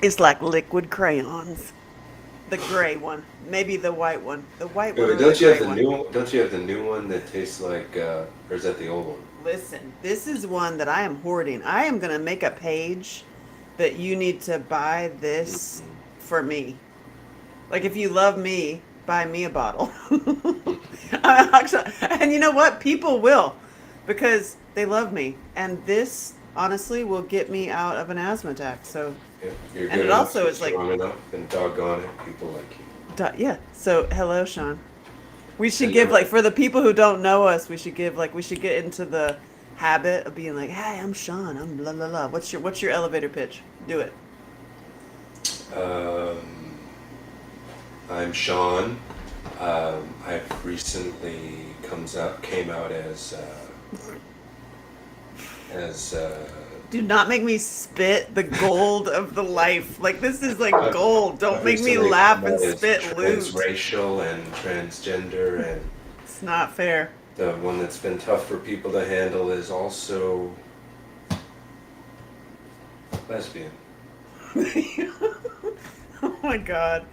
It's like liquid crayons. The gray one. Maybe the white one. The white one or the Don't you have gray the one. new one? Don't you have the new one that tastes like, or is that the old one? Listen, this is one that I am hoarding. I am going to make a page that you need to buy this Mm-hmm. for me. Like, if you love me, buy me a bottle. And you know what? People will because they love me. And this, honestly, will get me out of an asthma attack. So, Yeah, you're and good it enough, also you're is like, strong enough, and doggone it, people like you. yeah. So, hello, Sean. We should give, Hello. like, for the people who don't know us, we should give, like, we should get into the habit of being like, hey, I'm Sean. I'm blah, blah, blah. What's your elevator pitch? Do it. Um, I'm Sean. I've recently came out as Do not make me spit the gold of the life. Like, this is like I've, gold. Don't I've make me recently laugh come and out as spit loot. transracial and transgender, and It's not fair. the one that's been tough for people to handle is also lesbian. Oh my god.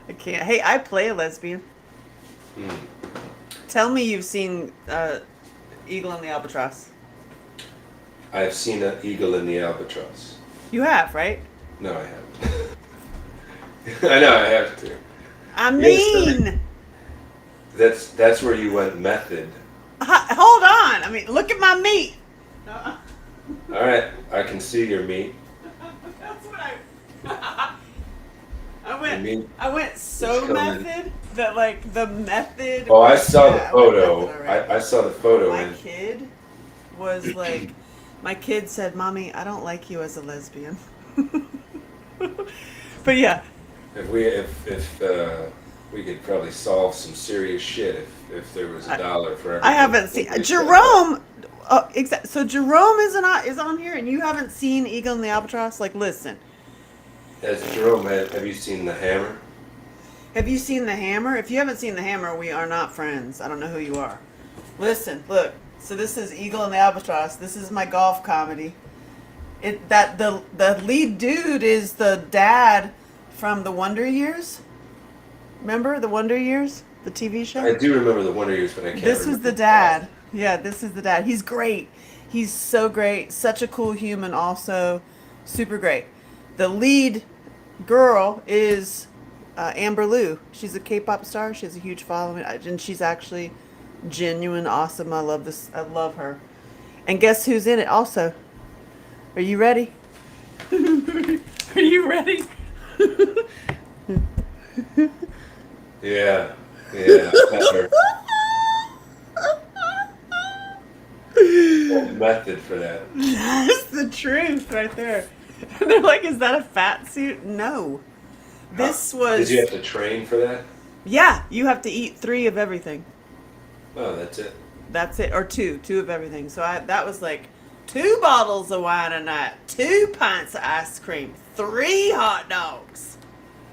I can't. Hey, I play a lesbian. Hmm. Tell me you've seen Eagle and the Albatross. I've seen an eagle in the albatross. You have, right? No, I haven't. I know I have to. I Yes, mean, that's where you went method. hold on. I mean, look at my meat. Uh, All right, I can see your meat. That's what I. I Your went. meat I went is so coming. method that like the method. Oh, I Was, saw the yeah, I went method photo. already. I saw the photo, My and kid was like, my kid said, "Mommy, I don't like you as a lesbian." But yeah, if we could probably solve some serious shit if there was a I, dollar for I everything haven't seen somebody said about Jerome. So Jerome is on here, and you haven't seen Eagle and the Albatross. Like, listen, it. As Jerome, have you seen The Hammer? have you seen The Hammer? If you haven't seen The Hammer, we are not friends. I don't know who you are. Listen, look. So this is Eagle and the Albatross. This is my golf comedy. The lead dude is the dad from the Wonder Years. Remember the Wonder Years, the TV show? I do remember the Wonder Years, but I can't This was remember the the dad. dad. Yeah, this is the dad. He's great. He's so great. Such a cool human, also. Super great. The lead girl is Amber Liu. She's a K pop star. She has a huge following. And she's actually genuine, awesome. I love this. I love her. And guess who's in it also? Are you ready? Are you ready? Yeah, yeah, better. Well, method for that. That's the truth right there. And they're like, is that a fat suit? No. How, This did you was, have to train for that? yeah, you have to eat three of everything. Oh, that's it. That's it. Or two of everything. So that was like 2 bottles of wine a night, 2 pints of ice cream, 3 hot dogs.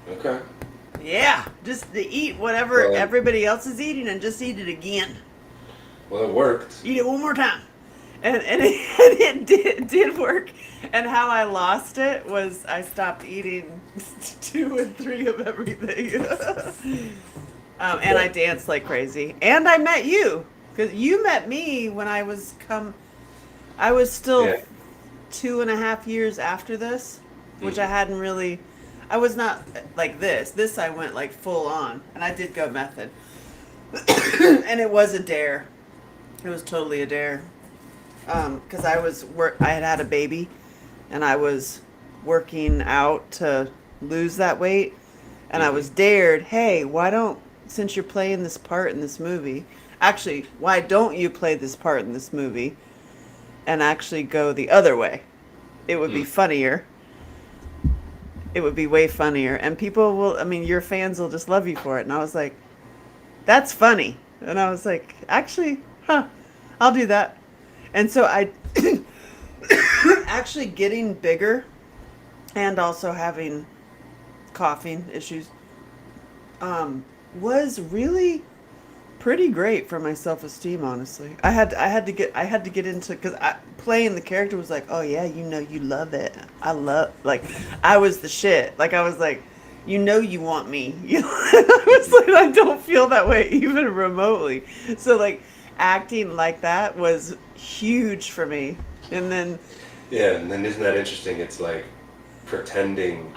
Okay. Yeah, just to eat whatever Well, everybody else is eating and just eat it again. well, it worked. Eat it one more time. And it did work. And how I lost it was I stopped eating 2 and 3 of everything. And I danced like crazy. And I met you. Because you met me when I was still Yeah. 2.5 years after this, which I Hmm. hadn't really, I was not like this. This I went like full on. And I did go method. And it was a dare. It was totally a dare. Because I had a baby, and I was working out to lose that weight, and I Hmm. was dared, hey, since you're playing this part in this movie, actually, why don't you play this part in this movie, and actually go the other way? It would be Hmm. funnier. It would be way funnier, and people will. I mean, your fans will just love you for it. And I was like, that's funny. And I was like, actually, I'll do that. And so I actually getting bigger and also having coughing issues was really pretty great for my self-esteem, honestly. I had to get into because playing the character was like, oh yeah, you love it. I love like I was the shit. Like I was like, you want me. I was like, I don't feel that way even remotely. So like acting like that was huge for me. And then Yeah, and then isn't that interesting? It's like pretending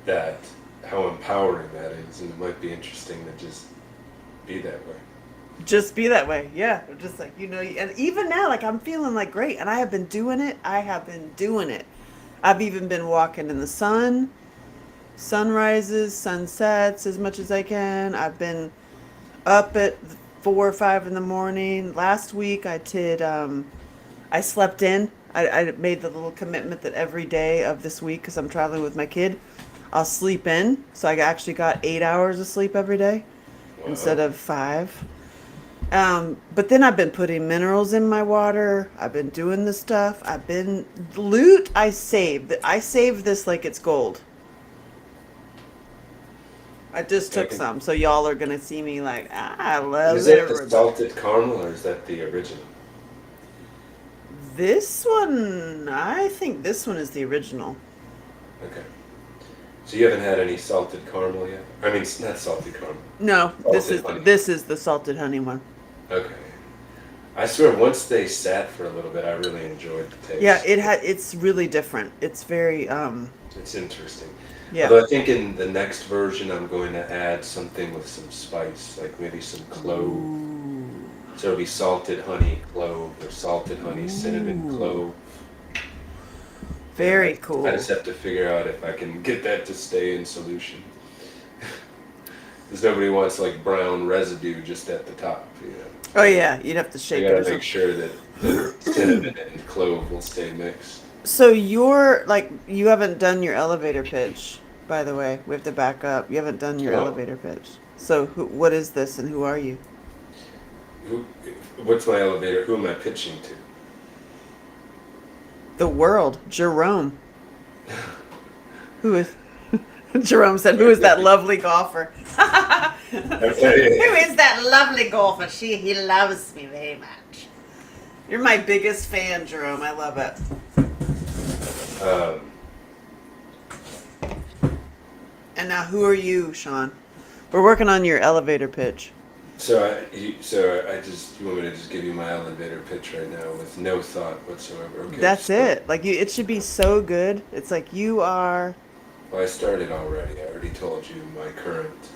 that how empowering that is, and it might be interesting to just be that way. just be that way. Yeah. Just like, and even now, like I'm feeling like great. And I have been doing it. I've even been walking in the sun, sunrises, sunsets as much as I can. I've been up at 4 or 5 in the morning. Last week I slept in. I made the little commitment that every day of this week, because I'm traveling with my kid, I'll sleep in. So I actually got 8 hours of sleep every day instead Wow. of 5. But then I've been putting minerals in my water. I've been doing this stuff. Loot I saved. I saved this like it's gold. I just I took can, some. So y'all are going to see me like, I love is it the everybody. salted caramel or is that the original? This one, I think this one is the original. Okay. So you haven't had any salted caramel yet? I mean, it's not salted caramel. No, this Salted is honey. this is the salted honey one. Okay. I swear, once they sat for a little bit, I really enjoyed the Yeah, taste. it's really different. It's very It's interesting. yeah. Although I think in the next version, I'm going to add something with some spice, like maybe some clove. Ooh. So it'll be salted honey clove or salted honey cinnamon Ooh. clove. And Very I just cool. have to figure out if I can get that to stay in solution. Because nobody wants like brown residue just at the top, you know. Oh yeah, you'd have to I shake it or gotta make something. sure that cinnamon and clove will stay mixed. So you're like you haven't done your elevator pitch, by the way. We have to back up. You haven't done your Oh, elevator pitch. So what is this and who are you? who, what's my elevator? Who am I pitching The world, Jerome. Who is Jerome said, who is that to? lovely golfer? Who Okay. is that lovely golfer? He loves me very much. You're my biggest fan, Jerome. I love it. Um, And now who are you, Sean? We're working on your elevator pitch. you want me to just give you my elevator pitch right now with no thought whatsoever? Okay. That's it. Like it should be so good. It's like you are. Well, I started already. I already told you my current,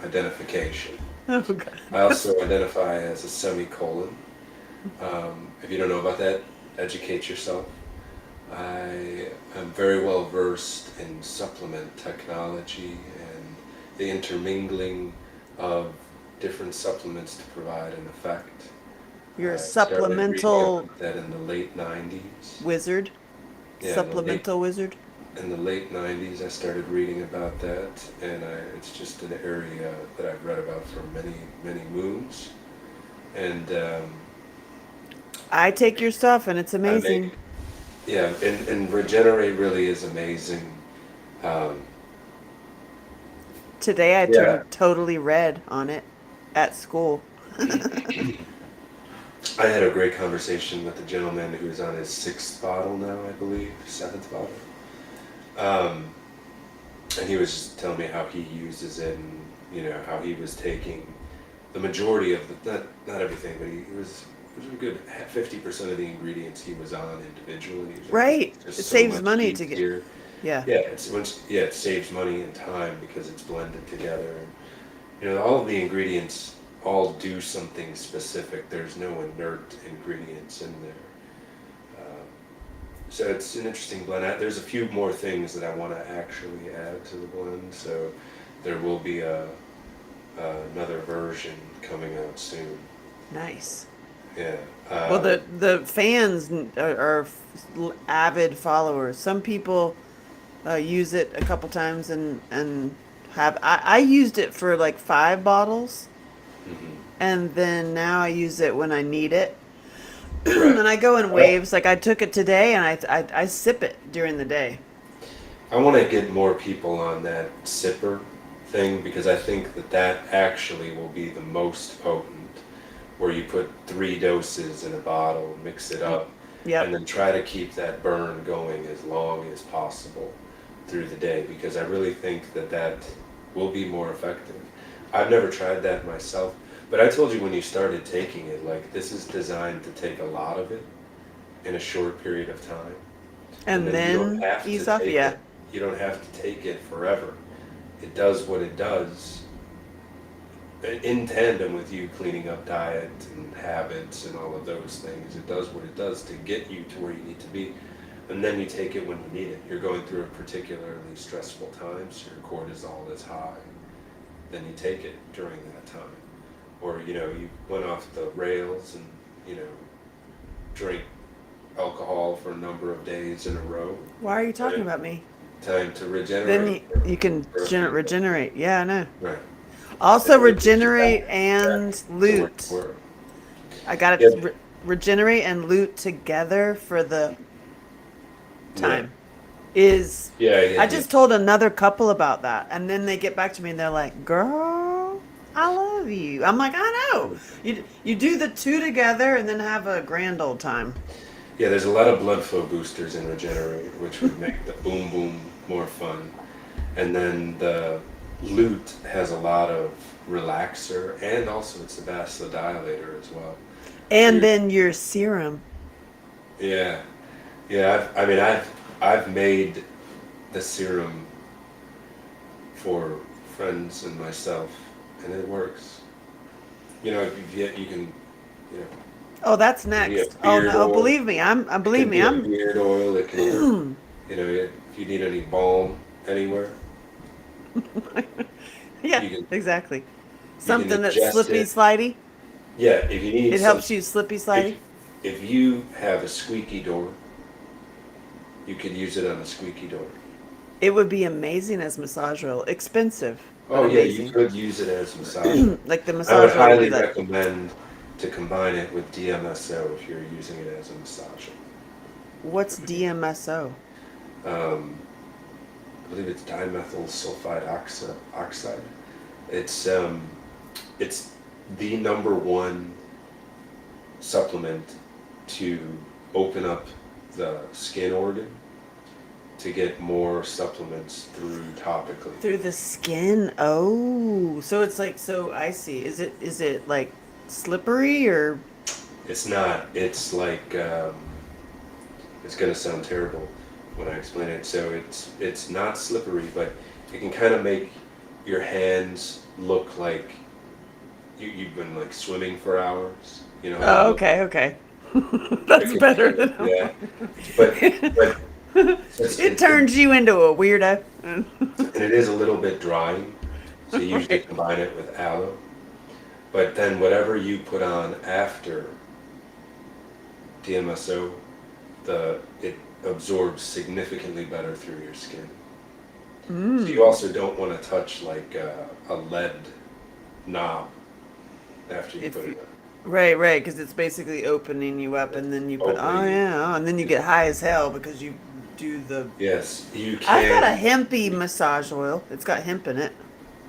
identification. Oh God. I also identify as a semicolon. If you don't know about that, educate yourself. I am very well versed in supplement technology and the intermingling of different supplements to provide an effect. You're a I started reading supplemental about that in the late 90s. wizard. Yeah, Supplemental wizard. in the late 90s, I started reading about that, and it's just an area that I've read about for many, many moons. And I take your stuff and it's I amazing. make, yeah, and Regenerate really is amazing. Um, Today I yeah, turned totally red on it at school. I had a great conversation with a gentleman who's on his sixth bottle now, I believe, seventh bottle. Um, and he was just telling me how he uses it, and how he was taking the majority of the not everything, but he was it was a good 50% of the ingredients he was on individually. He was like, this Right. is It just so saves much money to get. easier. Yeah. Yeah, it saves money and time because it's blended together. And, all of the ingredients all do something specific. There's no inert ingredients in there. Um, so it's an interesting blend. There's a few more things that I want to actually add to the blend. So there will be another version coming out soon. Nice. Yeah. Well, the fans are avid followers. Some people use it a couple times and have. I used it for like 5 bottles, Mhm. and then now I use it when I need it. Right. And I go in Well, waves. Like I took it today, and I sip it during the day. I want to get more people on that sipper thing, because I think that that actually will be the most potent, where you put 3 doses in a bottle, mix it up, and Yep. then try to keep that burn going as long as possible through the day, because I really think that that will be more effective. I've never tried that myself, but I told you when you started taking it, like, this is designed to take a lot of it in a short period of time. And And then you don't then have to ease off. take Yeah. it, you don't have to take it forever. It does what it does in tandem with you cleaning up diet and habits and all of those things. It does what it does to get you to where you need to be. And then you take it when you need it. You're going through a particularly stressful time, so your cortisol is high. Then you take it during that time. Or, you went off the rails and, drink alcohol for a number of days in a row. Why are you talking Right? about me? Time to Then regenerate. you can for a few days. regenerate. Yeah, I know. Right. Also And then it gets you regenerate back and to where you loot. were. I got Yeah, it. Regenerate and loot together for the yeah, time is. yeah, yeah, I yeah. just told another couple about that, and then they get back to me and they're like, "Girl, I love you." I'm like, "I know." You do the two together and then have a grand old time. Yeah, there's a lot of blood flow boosters in Regenerate, which would make the boom boom more fun. And then the Loot has a lot of relaxer, and also it's a vasodilator as well. So And then your serum. yeah, yeah. I've made the serum for friends and myself, and it works. If you can, Oh, that's if you next. have Oh beard no, oil, believe me, it believe can me, be a I'm beard oil. It can work. If you need any balm anywhere, yeah, you can exactly. you can Something that's ingest slippy it. slidey. Yeah, if you need It some, helps you slippy if slidey. if you have a squeaky door, you could use it on a squeaky door. It would be amazing as massage oil. Expensive, but Oh yeah, you amazing. could use it as massage oil. Like the I would massage oil would be highly like, recommend to combine it with DMSO if you're using it as a massage what's DMSO? oil. I believe it's dimethyl sulfide oxide. It's um, it's the number one supplement to open up the skin organ to get more supplements through topically. Through the skin. Oh, so it's like, so I see. Is it like slippery or It's not. It's like it's gonna sound terrible when I explain it. So it's not slippery, but it can kind of make your hands look like you've been like swimming for hours. You know how they Oh, look. okay, okay. It That's can better kind than of, yeah. But it turns you into a weirdo. and it is a little bit drying. So you usually Right. combine it with aloe. But then whatever you put on after DMSO, it absorbs significantly better through your skin. So you also don't want to touch like a lead knob after you If put you, it on. right, because it's basically opening you up, and then you put, oh Opening. yeah, oh, and then you get high as hell because you do the. Yes, you I've got a can. hempy massage oil. It's got hemp in it.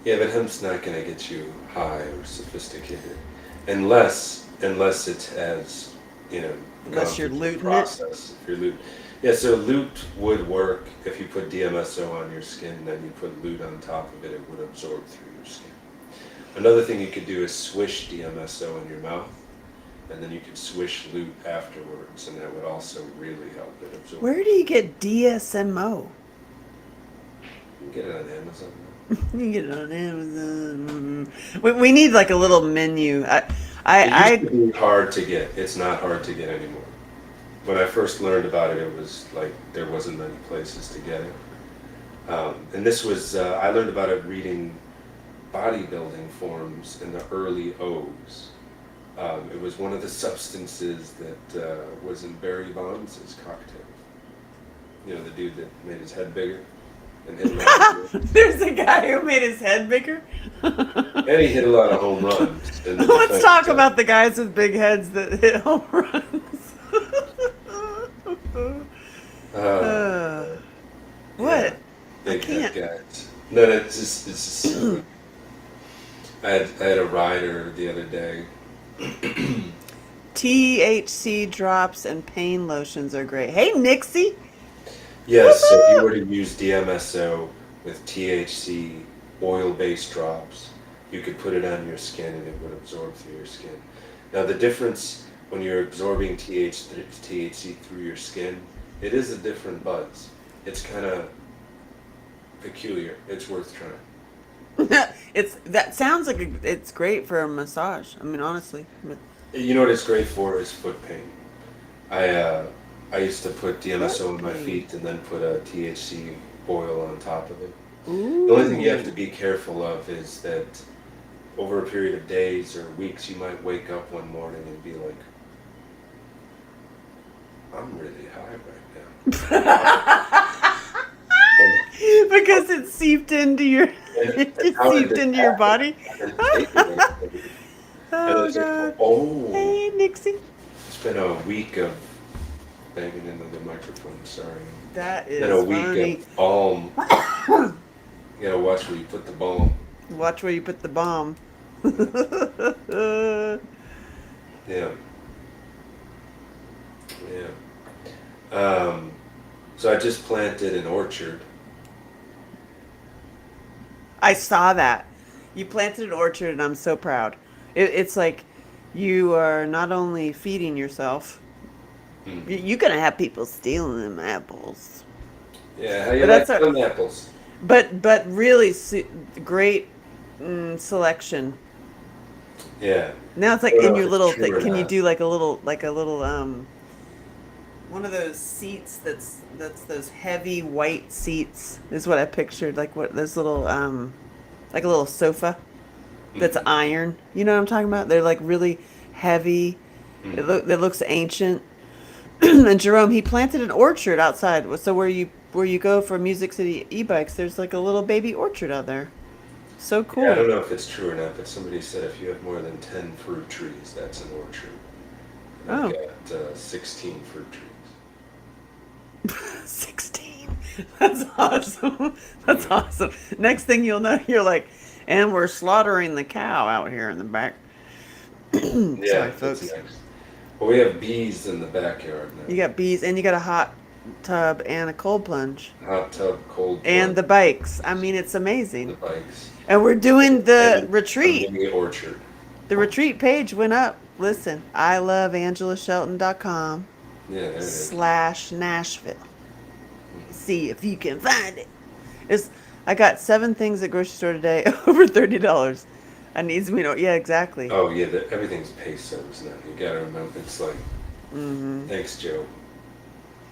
Yeah, but hemp's not going to get you high or sophisticated, unless it has, gone Unless you're through the looting it. process. If you're loot, yeah. So loot would work if you put DMSO on your skin, then you put loot on top of it. It would absorb through your skin. Another thing you could do is swish DMSO in your mouth, and then you could swish loot afterwards, and that would also really help it absorb. Where do you get DSMO? You can get it on Amazon. You can get it on Amazon. We need like a little menu. It used I to be hard to get. It's not hard to get anymore. When I first learned about it, it was like there wasn't many places to get it. And this was, I learned about it reading bodybuilding forums in the early O's. It was one of the substances that was in Barry Bonds' cocktail. The dude that made his head bigger and hit a lot of, There's a guy who made his head bigger. and he hit a lot of home runs. In the Let's defense talk side. about the guys with big heads that hit home runs. Uh, uh, yeah, what? I big head can't. guys. No, it's just I had a rider the other day. THC drops and pain lotions are great. Hey, Nixie. Yes, so if you Woohoo! were to use DMSO with THC oil-based drops, you could put it on your skin and it would absorb through your skin. Now the difference when you're absorbing THC through your skin, it is a different buzz. It's kind of peculiar. It's worth trying. It's that sounds like it's great for a massage. I mean, honestly. But You know what it's great for is foot pain. I uh, I used to put foot DMSO on my pain. feet and then put a THC oil on top of it. The only thing you have to Ooh. be careful of is that over a period of days or weeks, you might wake up one morning and be like, I'm really high right now. And, Because it seeped into your and it how did seeped this into your happen? body. I've been taking it. And Oh it's like, God. oh, Hey, Nixie. it's been a week of banging into the microphone, sorry. That It's been a is week funny. of balm. You gotta watch where you put the balm. Watch where you put the bomb. Yeah, yeah. Um, so I just planted an orchard. I saw that. You planted an orchard, and I'm so proud. It's like you are not only feeding yourself, Hmm. you're gonna have people stealing them apples. Yeah, how you But that's like a them apples? but really great selection. Yeah. Now it's I like don't in know if your it's little true thing. or Can you not. do like a little one of those seats that's those heavy white seats is what I pictured. Like what those little like a little sofa that's Hmm. iron. You know what I'm talking about? They're like really heavy. Hmm. It looks ancient. And Jerome, he planted an orchard outside. So where you go for Music City e-bikes, there's like a little baby orchard out there. So Yeah, I cool. don't know if it's true or not, but somebody said if you have more than 10 fruit trees, that's an orchard. And I've Oh, got 16 fruit trees. 16. That's awesome. That's Hmm. awesome. Next thing you'll know, you're like, and we're slaughtering the cow out here in the back. Sorry, Yeah, that's folks. next. Well, we have bees in the backyard now. You got bees and you got a hot tub and a cold plunge Hot tub, cold and plunge, the bikes. I mean, it's the amazing. bikes, And we're doing the and a retreat. mini orchard. The retreat page went up. Listen, I love AngelaShelton.com Yeah, there it is. slash Nashville. See if you can find it. It's, I got 7 things at grocery store today over $30. I needs me to, yeah, exactly. Oh yeah, everything's pesos now. You gotta remember, it's like, thanks, Joe.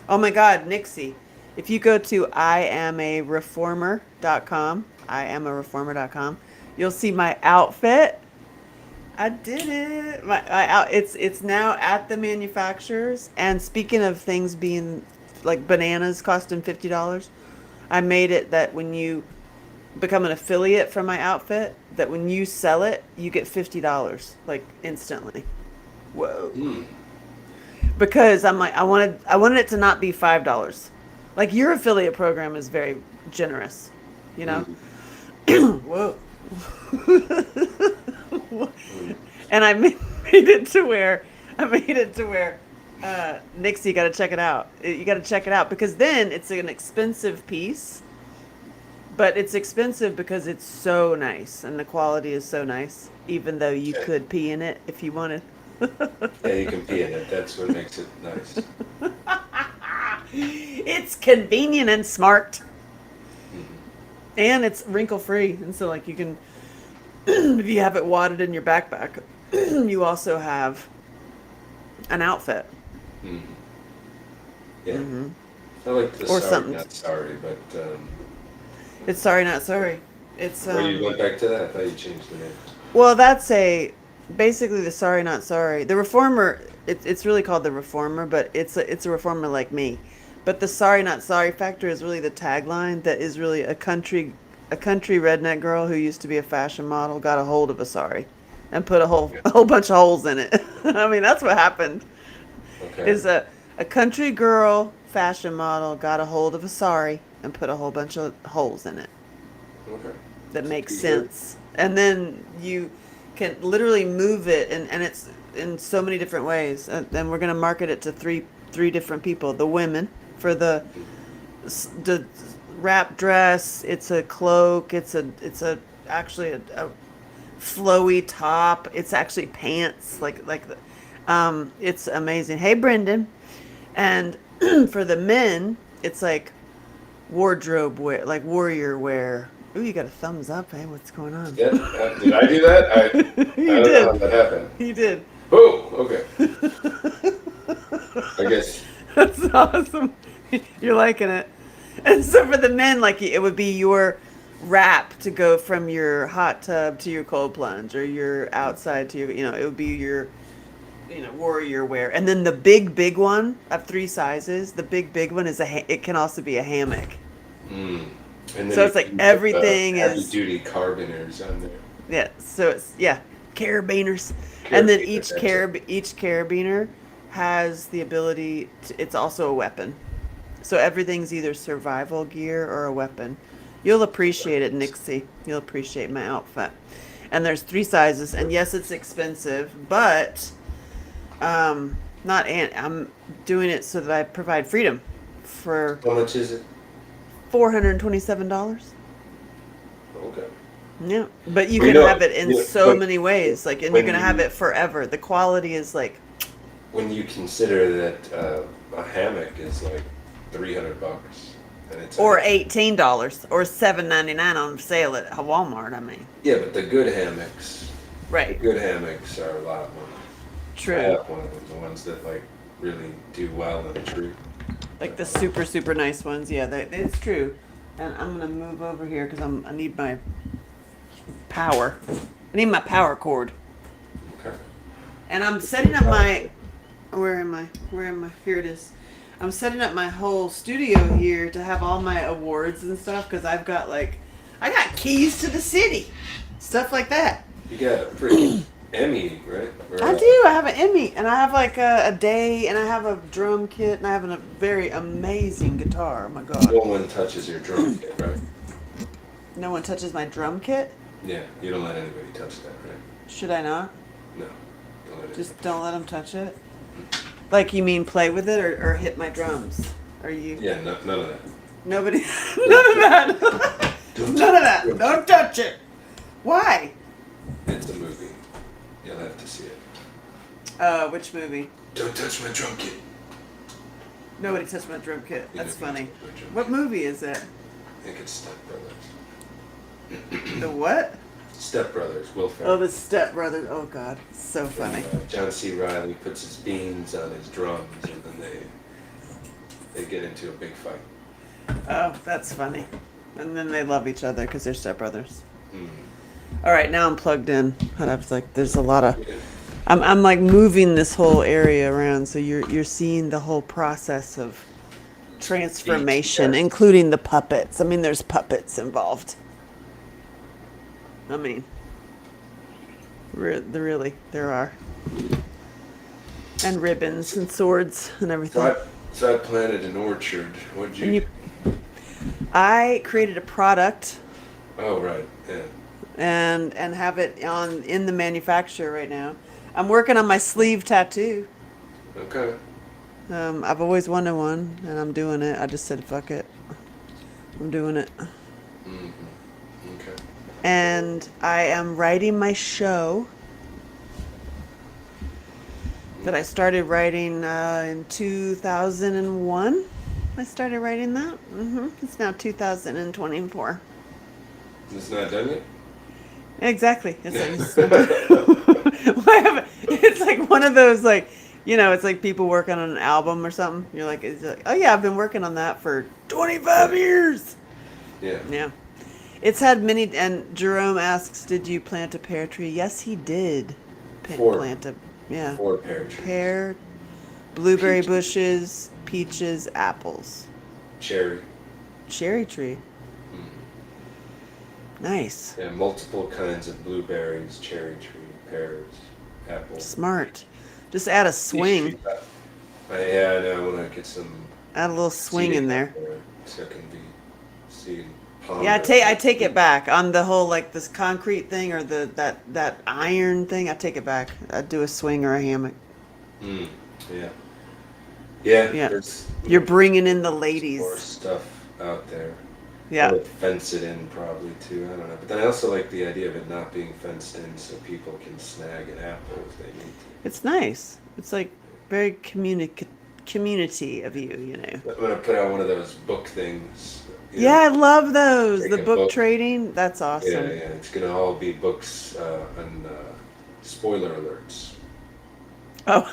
Oh my God, Nixie. If you go to IamAReformer.com, IamAReformer.com, you'll see my outfit. I did it. It's now at the manufacturers. And speaking of things being like bananas costing $50, I made it that when you become an affiliate from my outfit, that when you sell it, you get $50 like instantly. Whoa. Hmm. Because I'm like I wanted it to not be $5. Like your affiliate program is very generous, you know? Hmm. Whoa. Hmm. And I made it to where I made it to where Nixie, you got to check it out. You got to check it out because then it's an expensive piece, but it's expensive because it's so nice and the quality is so nice. Even though you Okay. could pee in it if you wanted. Yeah, you can pee in it. That's what makes it nice. It's convenient and smart, Hmm. and it's wrinkle free. And so, like, you can, if you have it wadded in your backpack, you also have an outfit Hmm. Yeah. I like the or sorry, something. not sorry, but It's sorry, not sorry. It's well, you went back to that. I thought you changed the name. well, that's a basically the sorry, not sorry. The reformer. It's really called the reformer, but it's a reformer like me. But the sorry, not sorry factor is really the tagline. That is really a country redneck girl who used to be a fashion model got a hold of a sorry, and put Yeah. a whole bunch of holes in it. I mean, that's what happened. Okay. Is a country girl fashion model got a hold of a sorry and put a whole bunch of holes in it. Okay. that makes Pretty good. sense. And then you can literally move it, and it's in so many different ways. And we're gonna market it to three different people. The women for the wrap dress. It's a cloak. It's a actually a flowy top. It's actually pants. It's amazing. Hey, Brendan. And for the men, it's like wardrobe wear, like warrior wear. Ooh, you got a thumbs up. Hey, what's going on? Yeah. Did I do that? I You don't know did. how that happened. You did. Oh, okay. I guess. That's awesome. You're liking it. And so for the men, like it would be your wrap to go from your hot tub to your cold plunge, or your outside to it would be your, warrior wear. And then the big one, I have three sizes. The big one is it can also be a hammock. Mm. And then So you it's like can put the everything heavy is, duty carabiners on there. yeah. So it's, yeah, carabiners. And then Carabiner, that's it. each carabiner has the ability it's also a weapon. So everything's either survival gear or a weapon. You'll appreciate it, Nixie. You'll appreciate my outfit. And there's three sizes, and yes, it's expensive, but not I'm doing it so that I provide freedom for How much is it? $427. Okay. Yeah, but you Well, can have it in so but many ways, like, and you're when gonna have you it forever. The quality is like, when you consider that a hammock is like $300, and it's or $18 or $7.99 on sale at Walmart. I mean, yeah, but the right, good hammocks are a lot of money. I true. have one of them, the ones that like really do well in a tree. Like the super nice ones. Yeah, it's true. And I'm gonna move over here because I need my power. I need my power cord. Okay. And I'm setting up my. Where am I? Where am I? Here it is. I'm setting up my whole studio here to have all my awards and stuff because I got keys to the city, stuff like that. You got a freaking Emmy, right? Or, I do. I have an Emmy, and I have like a day, and I have a drum kit, and I have a very amazing guitar. Oh my no god! one touches your drum kit, right? No one touches my drum kit. Yeah, you don't let anybody touch that, right? Should I not? No, don't let it. Just don't let them touch it. Like you mean play with it or hit my drums? Are you? Yeah, none of that. Nobody. None of that. Don't None of that. touch Don't touch it. Why? It's a movie. You'll have to see it. Which movie? Don't touch my drum kit. Nobody touched my drum kit. You That's know, funny. touch my drum What kit. movie is it? I think it's Step Brothers. The what? Step Brothers, Will Ferrell. Oh, the Step Brothers. Oh God, so funny. John C. Riley puts his beans on his drums, and then they get into a big fight. Oh, that's funny. And then they love each other because they're stepbrothers. Mm. All right, now I'm plugged in. And I was like, there's a lot of. Yeah. I'm like moving this whole area around, so you're seeing the whole process of transformation, Yes. including the puppets. I mean, there's puppets involved. I mean, there are, and ribbons and swords and everything. So I planted an orchard. What'd And you? I created a product Oh right, yeah. and have it in the manufacturer right now. I'm working on my sleeve tattoo. Okay. I've always wanted one, and I'm doing it. I just said, fuck it. I'm doing it. Hmm. Okay. And I am writing my show that I started writing in 2001. I started writing that. It's now 2024. It's not done yet. Exactly. It's like one of those, like, it's like people working on an album or something. You're like, oh yeah, I've been working on that for 25 years. Yeah. Yeah. It's had many, and Jerome asks, did you plant a pear tree? Yes, he did. Four. Plant a, yeah. 4 pear trees. Pear, blueberry Peaches. bushes, peaches, apples. Cherry. Cherry tree. Mm. Nice. Yeah, multiple kinds of blueberries, cherry tree, pears, apples. Smart. Just add a swing. Yeah, I know. I want to get some Add a little swing seeding in out there. so it can be seeding. Yeah, ponder. I take it back on the whole like this concrete thing or that iron thing. I take it back. I do a swing or a hammock. Mm, yeah, yeah. Yeah, There's you're bringing in the more ladies. stuff out there. I Yeah, would fence it in probably too. I don't know, but then I also like the idea of it not being fenced in, so people can snag an apple if they need it's nice. It's like very community of you, you know. to. I'm gonna put out one of those book things. Yeah, I love those. Take The a book book. trading. That's Yeah, awesome. yeah. It's gonna all be books and spoiler alerts. Oh,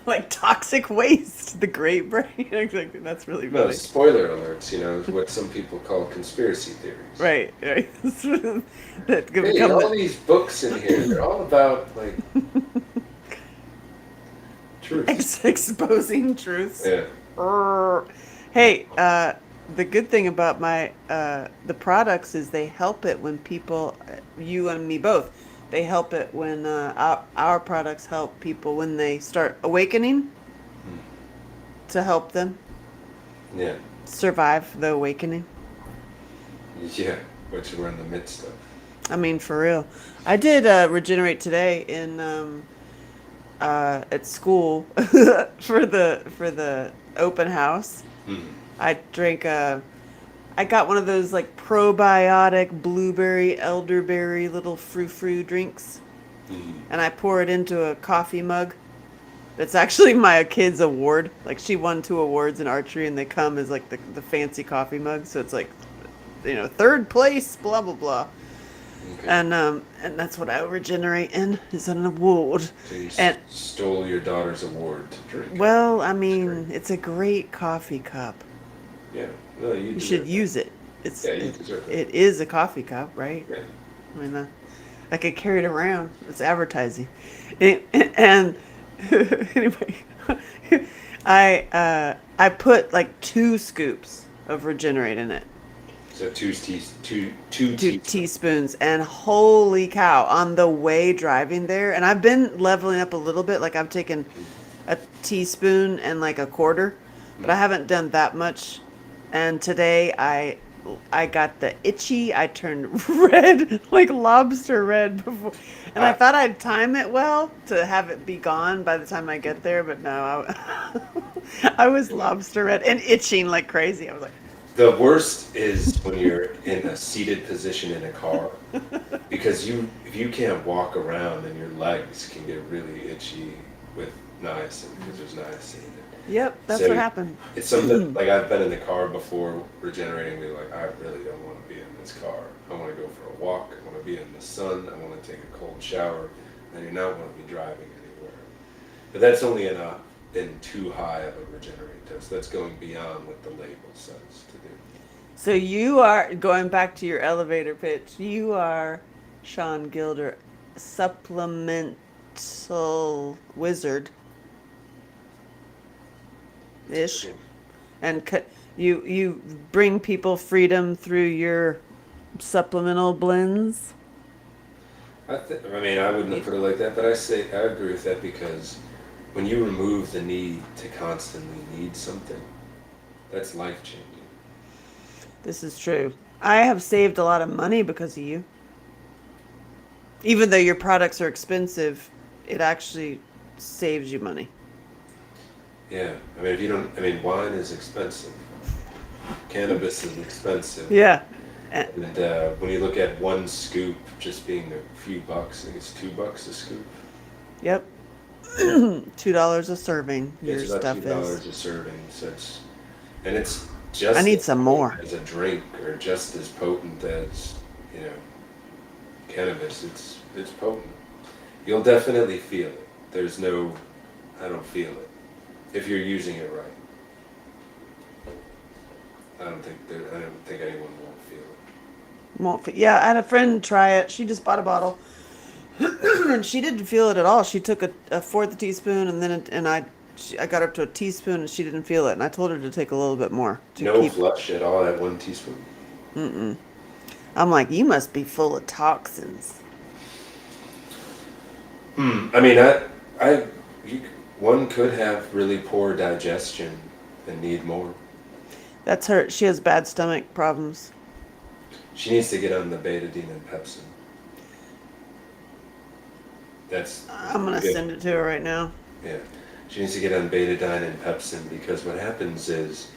like toxic waste, the great brain. Exactly. That's really No, funny. spoiler alerts. What some people call conspiracy theories. Right, right. That could Hey, become all the these books in here, they're all about like truth. exposing truths. Yeah. Hey, the good thing about my the products is they help it when people, you and me both, they help it when our products help people when they start awakening to help them Yeah. survive the awakening. Yeah. Which we're in the midst of. I mean, for real. I did regenerate today in at school for the open house. Mm. I drank I got one of those like probiotic blueberry elderberry little frou-frou drinks, Mm. and I pour it into a coffee mug. That's actually my kid's award. Like she won 2 awards in archery, and they come as like the fancy coffee mug. So it's like, third place, blah blah blah. Okay. And that's what I regenerate in is an award. So you And stole your daughter's award to drink. well, I That's great. mean, it's a great coffee cup. Yeah. No, you You should deserve that. use it. Yeah, you deserve that. It is a coffee cup, right? Yeah. I mean, I could carry it around. It's advertising. And anyway, I put like 2 scoops of Regenerate in it, So two two teaspoons. teaspoons, and holy cow! On the way driving there, and I've been leveling up a little bit. Like I've taken a teaspoon and like a quarter, but I haven't done that much. And today I got the itchy. I turned red, like lobster red before. And I I, thought I'd time it well to have it be gone by the time I get there, but no, I was lobster red and itching like crazy. I was like, the worst is when you're in a seated position in a car because if you can't walk around and your legs can get really itchy with niacin because there's niacin in it. yep, that's So what happened. it's something like I've been in the car before regenerating. Be like, I really don't want to be in this car. I want to go for a walk. I want to be in the sun. I want to take a cold shower. I do not want to be driving anywhere. But that's only in too high of a regenerate dose. That's going beyond what the label says to do. So you are going back to your elevator pitch. You are Sean Gilder, supplemental wizard ish, and you bring people freedom through your supplemental blends. I mean, I wouldn't have put it like that, but I agree with that because when you remove the need to constantly need something, that's life changing. This is true. I have saved a lot of money because of you. Even though your products are expensive, it actually saves you money. Yeah, I mean, if you don't, I mean, wine is expensive. Cannabis is expensive. Yeah. And And when you look at one scoop just being a few bucks, I think it's $2 a scoop. yep. $2 a serving. Your It's about stuff $2 is. a serving, so it's I just need as some potent more. as a drink, or just as potent as you know cannabis. It's potent. You'll definitely feel it. I don't feel it if you're using it right. I don't think anyone won't feel it. Yeah, I had a friend try it. She just bought a bottle, and she didn't feel it at all. She took a fourth teaspoon, and then I got up to a teaspoon, and she didn't feel it. And I told her to take a little bit more to No keep. flush at all at 1 teaspoon. I'm like, you must be full of toxins. I mean, I you, one could have really poor digestion and need more. That's her. She has bad stomach problems. She needs to get on the betadine and pepsin. That's I'm gonna good. send it to her right now. Yeah. She needs to get on betadine and pepsin because what happens is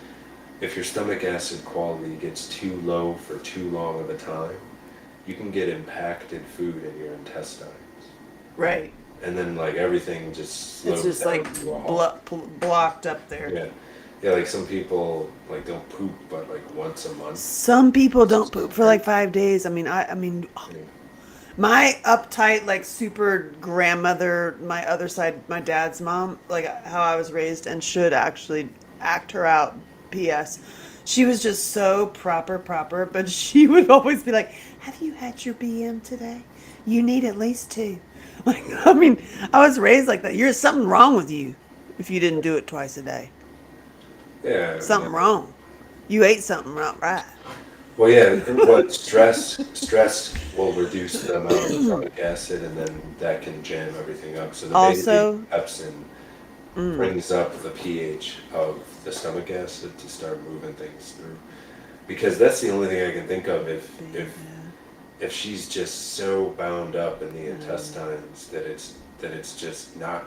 if your stomach acid quality gets too low for too long of a time, you can get impacted food in your intestines. Right. And then like everything just It's slows just like down to a halt. blocked up there. Yeah. Yeah, like some people like don't poop but like once a month. Some people It's don't just poop for crazy. like 5 days. I mean, Yeah. my uptight, like super grandmother, my other side, my dad's mom, like how I was raised, and should actually act her out. P.S. She was just so proper, but she would always be like, "Have you had your BM today? You need at least two." Like, I mean, I was raised like that. You're something wrong with you if you didn't do it twice a day. Yeah, Something no. wrong. You ate something wrong, right? Well, yeah, what stress will reduce the amount of stomach acid, and then that can jam everything up. So the betadine Also, pepsin brings up the pH of the stomach acid to start moving things through. Because that's the only thing I can think of if she's just so bound up in the intestines that it's just not.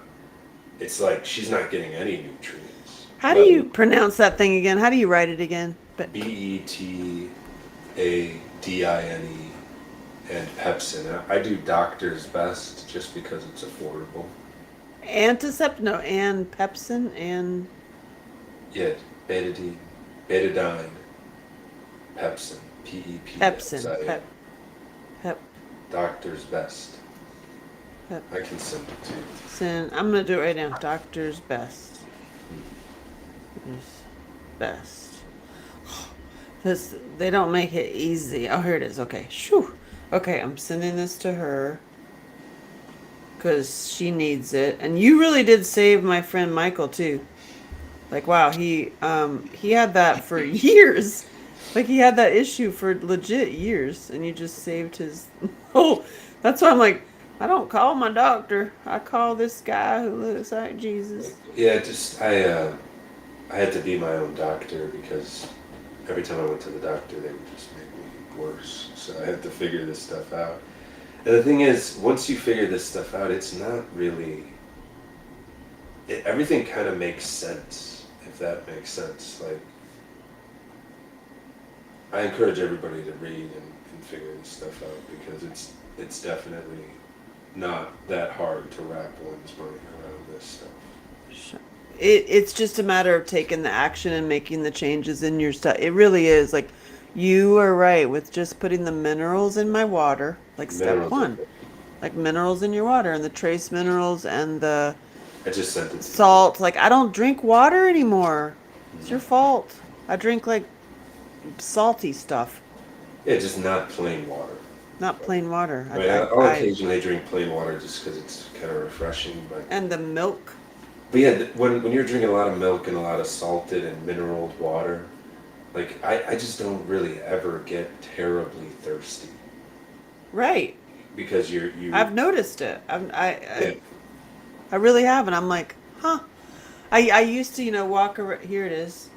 It's like she's not getting any nutrients. how do Let you pronounce that thing again? How do you write it again? But Betadine and Pepsin. I do Doctor's Best just because it's affordable. antisept, no, and pepsin and Yeah, betadine, betadine, Pepsin, pepsin, Pepsin. pep, Doctor's Best. pep. I can send it to you. Sin. I'm gonna do it right now. Doctor's best. Best. This they don't make it easy. Oh, here it is. Okay. Shoo. Okay, I'm sending this to her because she needs it. And you really did save my friend Michael too. Like, wow, he had that for years. Like he had that issue for legit years, and you just saved his. Oh, that's why I'm like, I don't call my doctor. I call this guy who looks like Jesus. Yeah, just I had to be my own doctor because every time I went to the doctor, they would just make me worse. So I had to figure this stuff out. And the thing is, once you figure this stuff out, it's not really. Everything kind of makes sense, if that makes sense. Like, I encourage everybody to read and figure this stuff out because it's definitely not that hard to wrap one's brain around this stuff. Sure. It's just a matter of taking the action and making the changes in your stuff. It really is. Like you are right with just putting the minerals in my water, like step Minerals are one. good. Like minerals in your water and the trace minerals and the I just sent it to you. salt. Like I don't drink water anymore. It's your fault. I drink like salty stuff, Yeah, just not plain water. not plain water. I mean, I'll occasionally drink plain water just because it's kind of refreshing, but And the milk. yeah, when you're drinking a lot of milk and a lot of salted and mineraled water, like I just don't really ever get terribly thirsty Right. because you I've noticed it. yeah, I really have, and I'm like, huh. I used to, walk around. Here it is.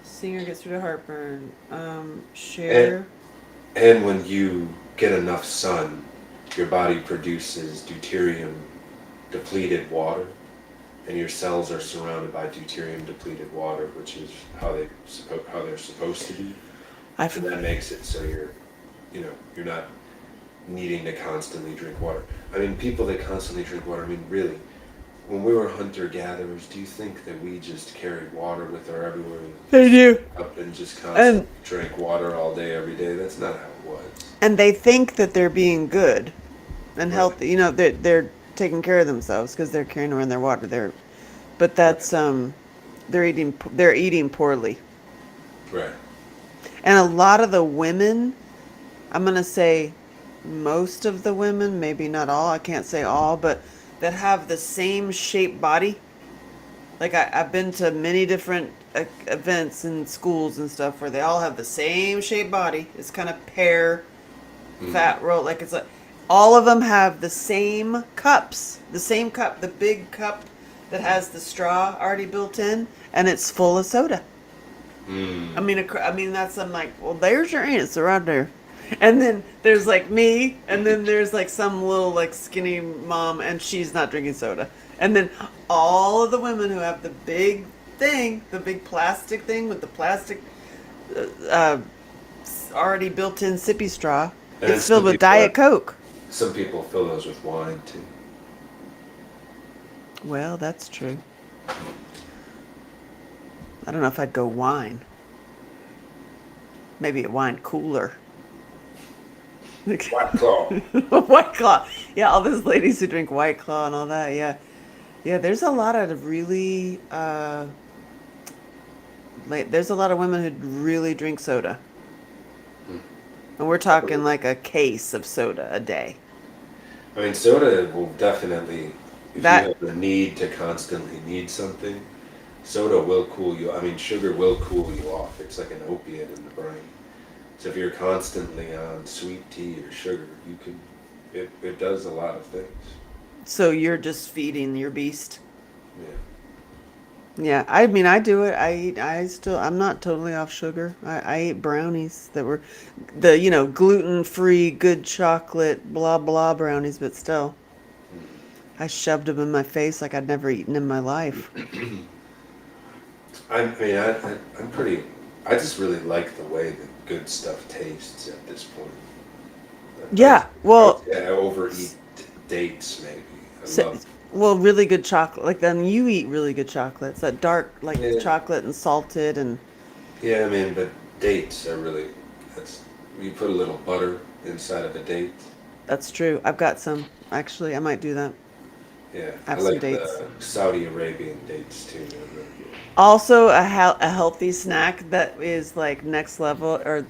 Singer gets rid of heartburn. and Share. and when you get enough sun, your body produces deuterium depleted water, and your cells are surrounded by deuterium depleted water, which is how they're supposed to be. I And that makes it so you're not needing to constantly drink water. I mean, people that constantly drink water, I mean, really, when we were hunter-gatherers, do you think that we just carried water with our everywhere They do. up and just And constantly drank water all day, every day? That's not how it was. and they think that they're being good and Right. healthy. They're taking care of themselves because they're carrying around their water. But Right. that's they're eating poorly. Right. And a lot of the women, I'm gonna say most of the women, maybe not all, I can't say all, but that have the same shaped body. Like I've been to many different events and schools and stuff where they all have the same shaped body. It's kind of pear, Mm. fat roll, like it's like all of them have the same cups, the same cup, the big cup that has the straw already built in, and it's full of soda. Mm. I mean, that's, I'm like, well, there's your answer right there. And then there's like me, and then there's like some little like skinny mom, and she's not drinking soda. And then all of the women who have the big thing, the big plastic thing with the plastic uh, already built-in sippy straw, And then it's filled with Diet Coke. some people fill those with wine too. Well, that's true. I don't know if I'd go wine. Maybe a wine cooler. White Claw. White Claw. Yeah, all those ladies who drink White Claw and all that. Yeah. Yeah, there's a lot of really like there's a lot of women who really drink soda. And we're talking like a case of soda a day. I mean, soda will definitely, if you That have the need to constantly need something, soda will cool you. I mean, sugar will cool you off. It's like an opiate in the brain. So if you're constantly on sweet tea or sugar, it does a lot of things. so you're just feeding your beast. Yeah. Yeah, I mean I do it. I'm not totally off sugar. I ate brownies that were the, gluten-free good chocolate blah blah brownies, but still I shoved them in my face like I'd never eaten in my life. I mean, I'm pretty. I just really like the way that good stuff tastes at this point. Yeah, I would well, say I overeat dates maybe. I so, love. well, really good chocolate. Like then you eat really good chocolates, that dark like Yeah, chocolate and salted, and yeah. I mean, but dates are really. That's you put a little butter inside of a date. that's true. I've got some. Actually, I might do that. Yeah, I I have some like dates. the Saudi Arabian dates too. They're really good. Also, a healthy snack that is like next level, or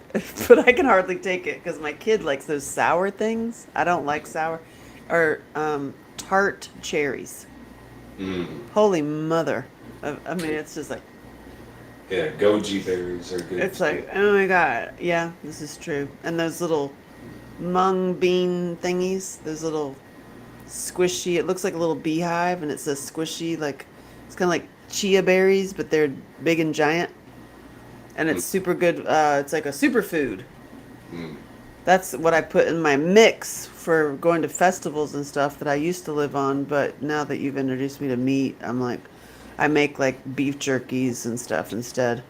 but I can hardly take it because my kid likes those sour things. I don't like sour, or tart cherries. Mm. Holy mother! I mean, it's just like Yeah, goji berries are good it's too. like oh my god, yeah, this is true. And those little mung bean thingies, those little squishy. It looks like a little beehive, and it's a squishy like it's kind of like chia berries, but they're big and giant. And Mm. it's super good. It's like a superfood. Mm. That's what I put in my mix for going to festivals and stuff that I used to live on. But now that you've introduced me to meat, I'm like, I make like beef jerkies and stuff instead.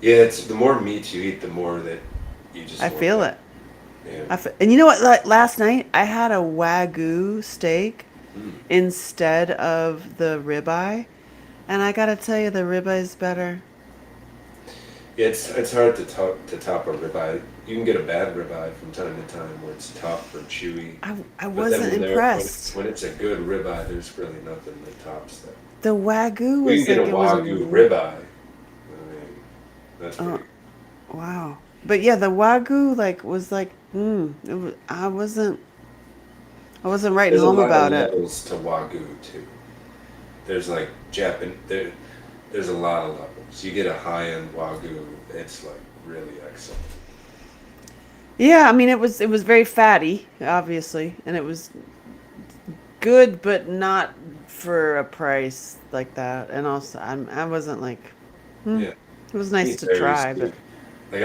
Yeah, it's the more meat you eat, the more that you just I want feel that. it. Yeah. And you know what? Like last night, I had a wagyu steak Mm. instead of the ribeye, and I gotta tell you, the ribeye is better. Yeah, it's hard to top a ribeye. You can get a bad ribeye from time to time where it's tough or chewy, I but then wasn't impressed. when it's a good ribeye, there's really nothing that tops that. The wagyu You can was get a like it was. wagyu ribeye. I mean, that's Uh, pretty. Wow. But yeah, the wagyu like was like, I wasn't writing There's a home lot of about it. levels to wagyu too. There's like there's a lot of levels. You get a high-end wagyu, it's like really excellent. Yeah, I mean it was very fatty, obviously, and it was good, but not for a price like that. And also, I wasn't like, hmm. Yeah, It was nice meat to varies try, too. but Like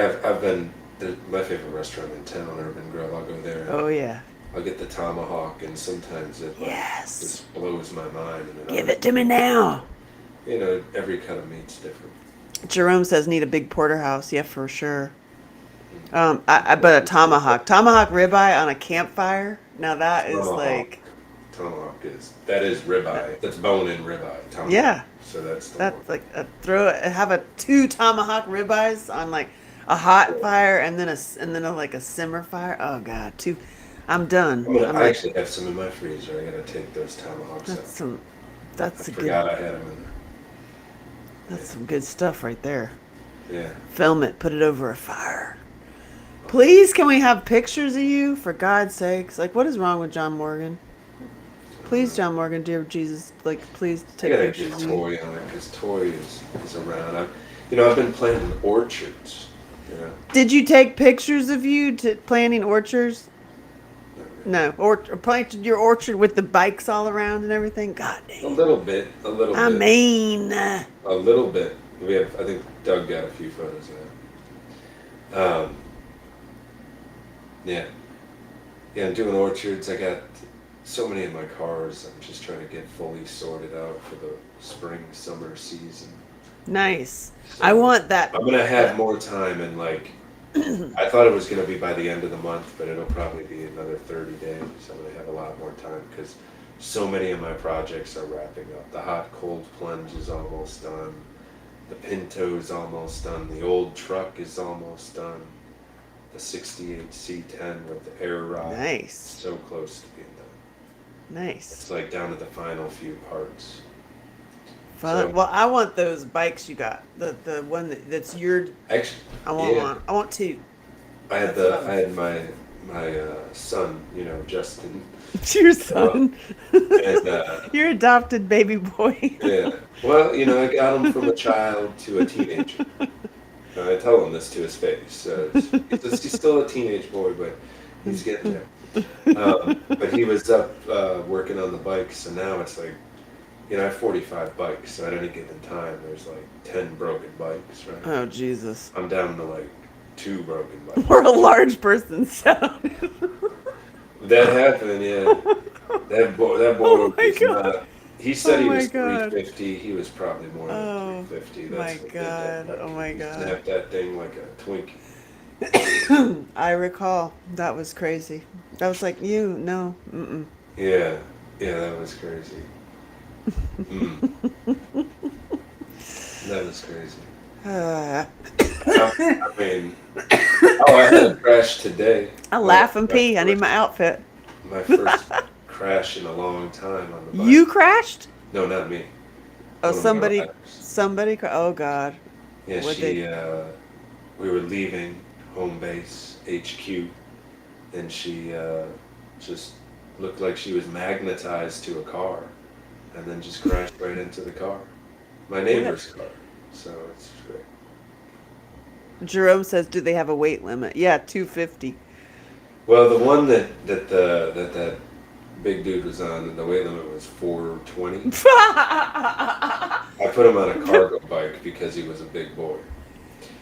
my favorite restaurant in town, Urban Grill. I'll go there and oh yeah, I'll get the tomahawk, and sometimes it like yes, just blows my mind. And then give others, it to me now. every cut of meat's different. Jerome says need a big porterhouse. Yeah, for sure. But But a tomahawk ribeye on a campfire. Now that is tomahawk, like, that is that, ribeye. That's bone-in ribeye, tomahawk. yeah, So that's the one. that's like have a two tomahawk ribeyes on like a hot fire and then like a simmer fire. Oh God, two. I'm done. I'm I like, actually have some in my freezer. I gotta take those tomahawks that's out. some, I that's a good, forgot I had them in that's there. some good stuff right there. Yeah. Film it, put it over a fire. Please, can we have pictures of you? For God's sakes. Like, what is wrong with John Morgan? Please, John Morgan, dear Jesus, like, please I take gotta pictures get of you. Toy on it because Toy is around. I've been planting orchards. You know, Did you take pictures of you to planting orchards? Not really. No, or planted your orchard with the bikes all around and everything. God A dang. little bit, a little I bit, mean, a little bit. We have, I think Doug got a few photos of that. Yeah. Yeah, I'm doing orchards. I got so many in my cars. I'm just trying to get fully sorted out for the spring, summer season. Nice. I So want that. I'm gonna have more time and like, I thought it was gonna be by the end of the month, but it'll probably be another 30 days. I'm gonna have a lot more time because so many of my projects are wrapping up. The hot cold plunge is almost done. The Pinto's almost done. The old truck is almost done. The 68 C10 with the air ride. Nice. So close to being done. Nice. It's like down to the final few parts. Fun. So, Well, I want those bikes you got. The one that's your. actually, I want yeah, one. I want two. I had That's what I had my son, you know, Justin. Your Well, son. and Your adopted baby boy. yeah, well, you know, I got him from a child to a teenager. And I tell him this to his face. He's still a teenage boy, but he's getting there. But he was up working on the bikes, so now it's like, you know, I have 45 bikes, so at any given time, there's like 10 broken bikes, right? Oh, Jesus. I'm down to like 2 broken bikes. We're a large person, so. That happened, yeah. That boy Oh my was God. not. He said Oh he my was God. 350. He was probably more than Oh 350. my That's what did that God. bike. Oh my He God. snapped that thing like a Twinkie. I recall. That was crazy. That was like, no. Mm-mm. Yeah, yeah, that was crazy. Mm, that was crazy. Uh, I mean, oh, I had a crash today. I My, laugh and my pee. I need first, my outfit. my first crash in a long time on the bike. You crashed? No, not me. Oh, One of my somebody. riders. Oh, God. Yeah, What they. we were leaving home base HQ, and she just looked like she was magnetized to a car, and then just crashed right into the car, my neighbor's car. So it's great. Jerome says, do they have a weight limit? Yeah, 250. Well, the one that big dude was on, the weight limit was 420. I put him on a cargo bike because he was a big boy.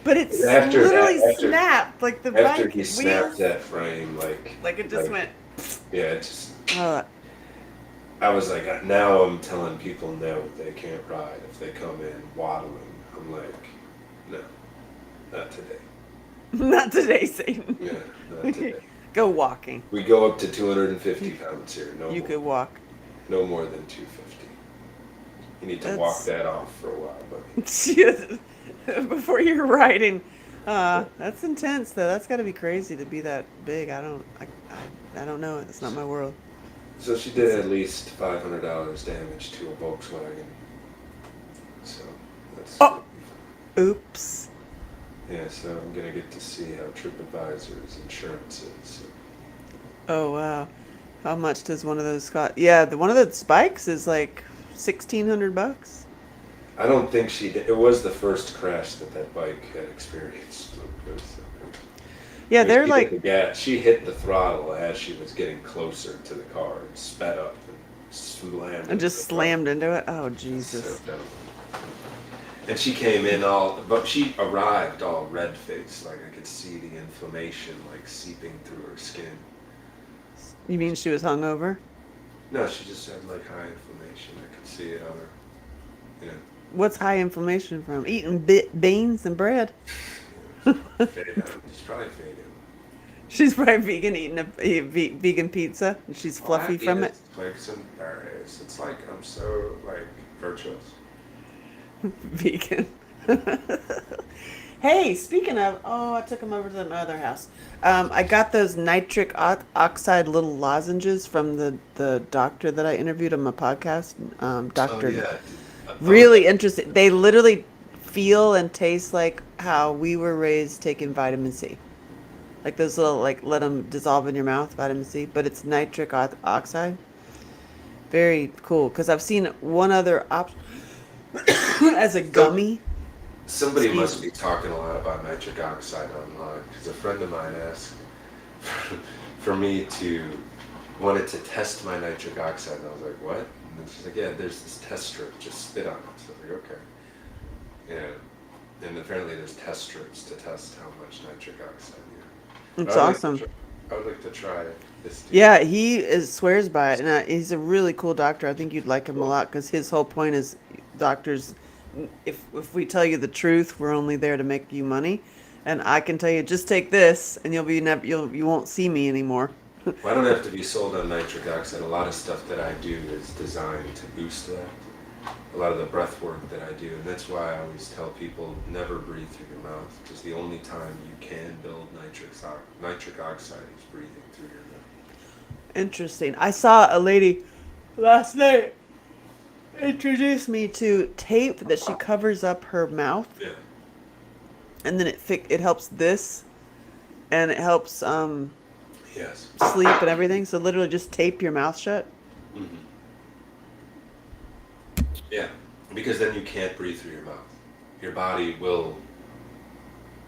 But it's After literally that, after snapped. Like the after bike he snapped wheels. that frame, Like it just went. yeah, it just. Uh, I was like, now I'm telling people no, they can't ride if they come in waddling. I'm like, no, not today. not today, Satan. Yeah, not today. Go walking. We go up to 250 pounds here. No, You more, could walk. no more than 250. You need to That's- walk that off for a while, buddy. Before you're riding. That's intense though. That's got to be crazy to be that big. I don't know. It's not my world. So she did at least $500 damage to a Volkswagen. So that's Oh. Oops. yeah. So I'm gonna get to see how TripAdvisor's insurance is. Oh wow. How much does one of those cost? Yeah, one of those bikes is like $1,600. I don't think she did. It was the first crash that bike had experienced. It was, Yeah, I mean, they're she like. hit the gas. She hit the throttle as she was getting closer to the car and sped up and slammed. And just into the slammed into it. Oh car. Jesus. So dumb. And she came in but she arrived all red faced, like I could see the inflammation like seeping through her skin. You mean she was hungover? No, she just had like high inflammation. I could see it on her. You know. What's high inflammation from? Eating beans and bread. She's probably faded. She's probably vegan, eating a vegan pizza, and she's fluffy from it. Twigs and berries. It's like I'm so like virtuous. Vegan. Hey, speaking of, I took him over to another house. I got those nitric oxide little lozenges from the doctor that I interviewed on my podcast. Doctor, Oh yeah. really interesting. They literally feel and taste like how we were raised taking vitamin C. Like those little, like, let them dissolve in your mouth, vitamin C, but it's nitric oxide. Very cool, because I've seen one other option as a gummy. Somebody Excuse must be talking a lot about nitric oxide online because a friend of mine asked for me to wanted to test my nitric oxide, and I was like, what? And then she's like, yeah, there's this test strip, just spit on it. So I was like, okay. Yeah. And apparently there's test strips to test how much nitric oxide you have. It's But awesome. I would like to try this too. Yeah, swears by it, and he's a really cool doctor. I think you'd like him a Cool. lot because his whole point is doctors. If we tell you the truth, we're only there to make you money, and I can tell you, just take this, and you won't see me anymore. Well, I don't have to be sold on nitric oxide. A lot of stuff that I do is designed to boost that. A lot of the breath work that I do, and that's why I always tell people never breathe through your mouth, because the only time you can build nitric oxide is breathing through your nose. Interesting. I saw a lady last night introduce me to tape that she covers up her mouth, Yeah. and then it helps this, and it helps Yes. sleep and everything. So literally, just tape your mouth shut. Hmm. Yeah, because then you can't breathe through your mouth. Your body will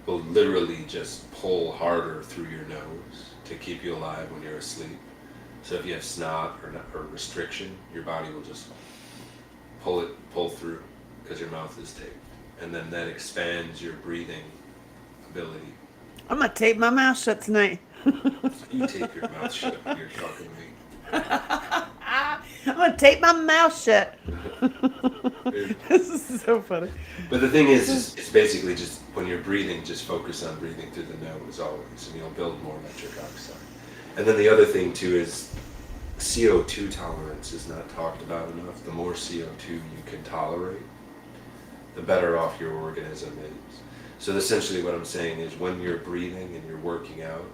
literally just pull harder through your nose to keep you alive when you're asleep. So if you have snot or restriction, your body will just pull through because your mouth is taped, and then that expands your breathing ability. I'm gonna tape my mouth shut tonight. You tape your mouth shut when you're talking I'm gonna tape my mouth shut. to me. This is so funny. But the thing is, it's basically just when you're breathing, just focus on breathing through the nose always, and you'll build more nitric oxide. And then the other thing too is CO2 tolerance is not talked about enough. The more CO2 you can tolerate, the better off your organism is. So essentially what I'm saying is when you're breathing and you're working out,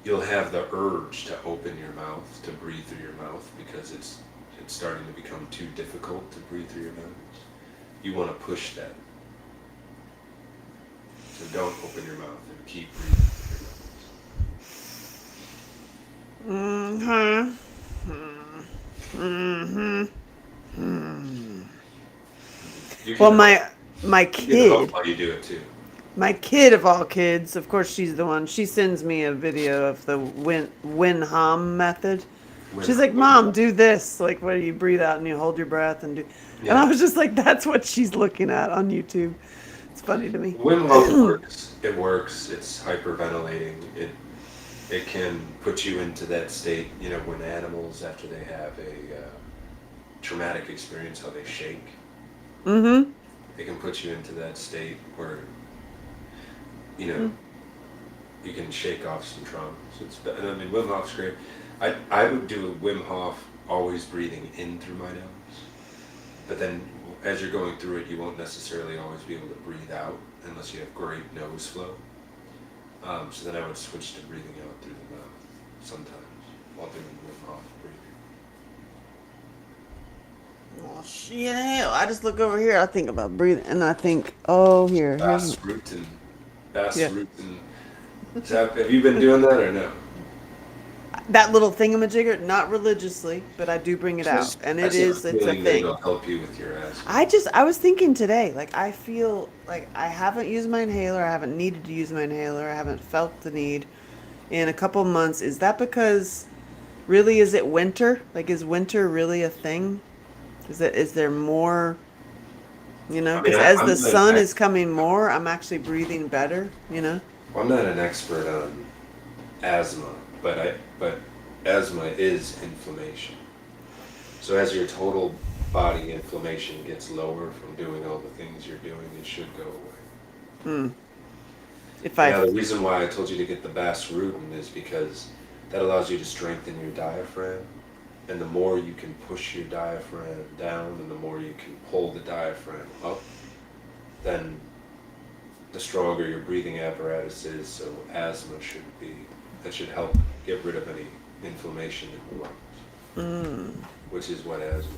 you'll have the urge to open your mouth, to breathe through your mouth, because it's starting to become too difficult to breathe through your nose. You want to push that. So don't open your mouth and keep breathing through your nose. You Well, can my you can hope kid, while you do it too. my kid of all kids, of course, she's the one. She sends me a video of the Win Hom method. She's like, "Mom, do this. Like, where you breathe out and you hold your breath and do." And I Yeah. was just like, "That's what she's looking at on YouTube." It's funny to me. Wim Hof works. It works. It's hyperventilating. It can put you into that state. You know, when animals after they have a traumatic experience, how they shake. Mm-hmm. It can put you into that state where you know you can shake off some trauma. So and I mean, Wim Hof's great. I would do a Wim Hof always breathing in through my nose, but then as you're going through it, you won't necessarily always be able to breathe out unless you have great nose flow. So then I would switch to breathing out through the mouth sometimes while doing Wim Hof breathing. Oh shit! Hell, I just look over here. I think about breathing, and I think, oh, here's Bass Rutten. Bass yeah, Rutten. Have you been doing that or no? that little thingamajigger. Not religiously, but I do bring it out, and I it just have is. a It's a feeling that thing. it'll help you with your asthma. I was thinking today, like I feel like I haven't used my inhaler, I haven't needed to use my inhaler, I haven't felt the need in a couple months. Is that because really is it winter? Like is winter really a thing? Is there more, I mean, because as I'm the not an sun is coming more, I'm actually breathing better, I'm not an expert on asthma, but asthma is inflammation. So as your total body inflammation gets lower from doing all the things you're doing, it should go away. If Now, I the reason why I told you to get the Bass Rutin is because that allows you to strengthen your diaphragm. And the more you can push your diaphragm down and the more you can pull the diaphragm up, then the stronger your breathing apparatus is. So asthma that should help get rid of any inflammation in the lungs, which is what asthma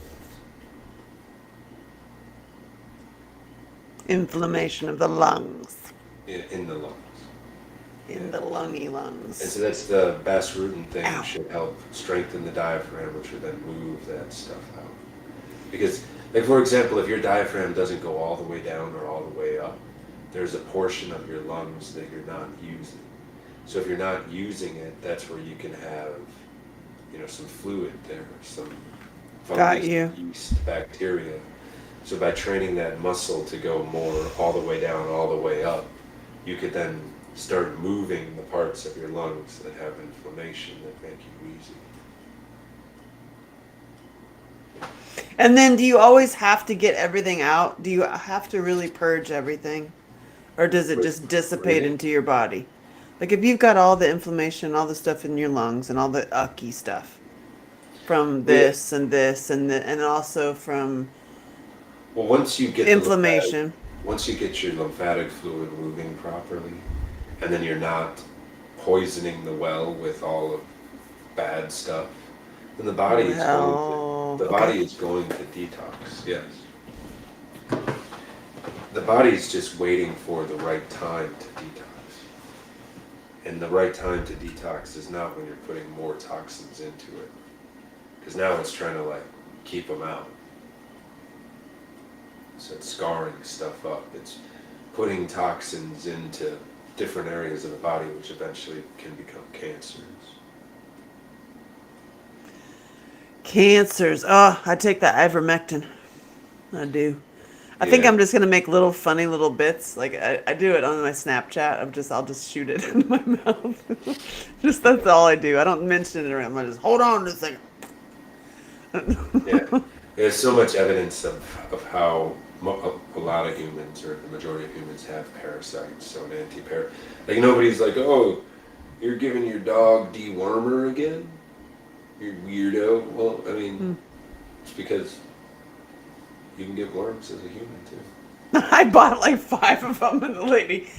inflammation of the lungs, is in the lungs. in the lungy And lungs. so that's the Bass Rutin thing Ow. should help strengthen the diaphragm, which would then move that stuff out. Because, like for example, if your diaphragm doesn't go all the way down or all the way up, there's a portion of your lungs that you're not using. So if you're not using it, that's where you can have, some fluid there, some Got fungus, you. yeast, bacteria. So by training that muscle to go more all the way down, all the way up, you could then start moving the parts of your lungs that have inflammation that make you wheezy. And then do you always have to get everything out? Do you have to really purge everything? Or does it just dissipate Breathing? into your body? Like if you've got all the inflammation, all the stuff in your lungs and all the ucky stuff from Well, yeah. this and also from Well, once you get the lymphatic, inflammation. once you get your lymphatic fluid moving properly, and then you're not poisoning the well with all of bad stuff, then Well, the okay. body is going to detox. Yes, the body is just waiting for the right time to detox, and the right time to detox is not when you're putting more toxins into it, because now it's trying to like keep them out. So it's scarring stuff up. It's putting toxins into different areas of the body, which eventually can become cancers. Cancers. Oh, I take that ivermectin. I do. I think Yeah, I'm just gonna make little funny little bits. Like I do it on my Snapchat. I'll just shoot it in my mouth. Just that's all I do. I don't mention it around. I just hold on a second. yeah. There's so much evidence of how a lot of humans, or the majority of humans, have parasites. So an like nobody's like, oh, you're giving your dog dewormer again, you weirdo. Well, I mean, it's because you can get worms as a human too. I bought like 5 of them, and the lady,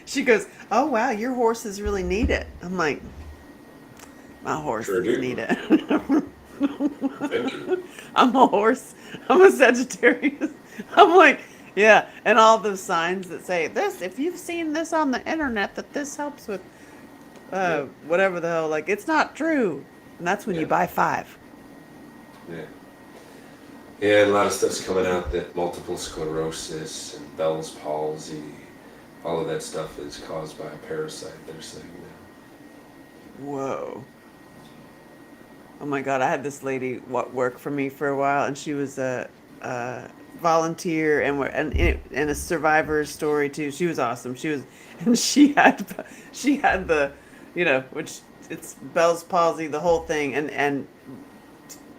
she goes, "Oh wow, your horses really need it." I'm like, "My Sure horses need do. it." Thank you. I'm a horse. I'm a Sagittarius. I'm like, yeah, and all those signs that say this. If you've seen this on the internet, that this helps with Yeah, whatever the hell, like it's not true. And that's when you yeah, buy 5. yeah. Yeah, and a lot of stuff's coming out that multiple sclerosis and Bell's palsy, all of that stuff is caused by a parasite, they're saying Whoa. Oh my God, I had this lady work for me for a while, and she was a volunteer and a survivor story too. She was awesome. She was, and she had the, which it's Bell's palsy, the whole thing,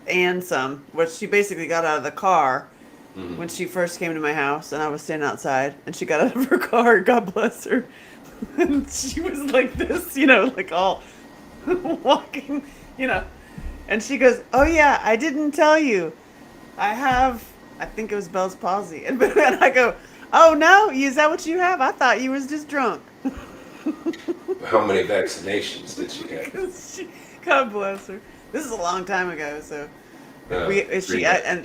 and some. Which she basically got out of the car now. when she first came to my house, and I was standing outside, and she got out of her car. God bless her. And she was like this, like all walking, you know. And she goes, "Oh yeah, I didn't tell you. I have, I think it was Bell's palsy." And, and I go, "Oh no, is that what you have? I thought you was just drunk." How many vaccinations did she get? 'Cause God bless her. This is a long time ago, so Three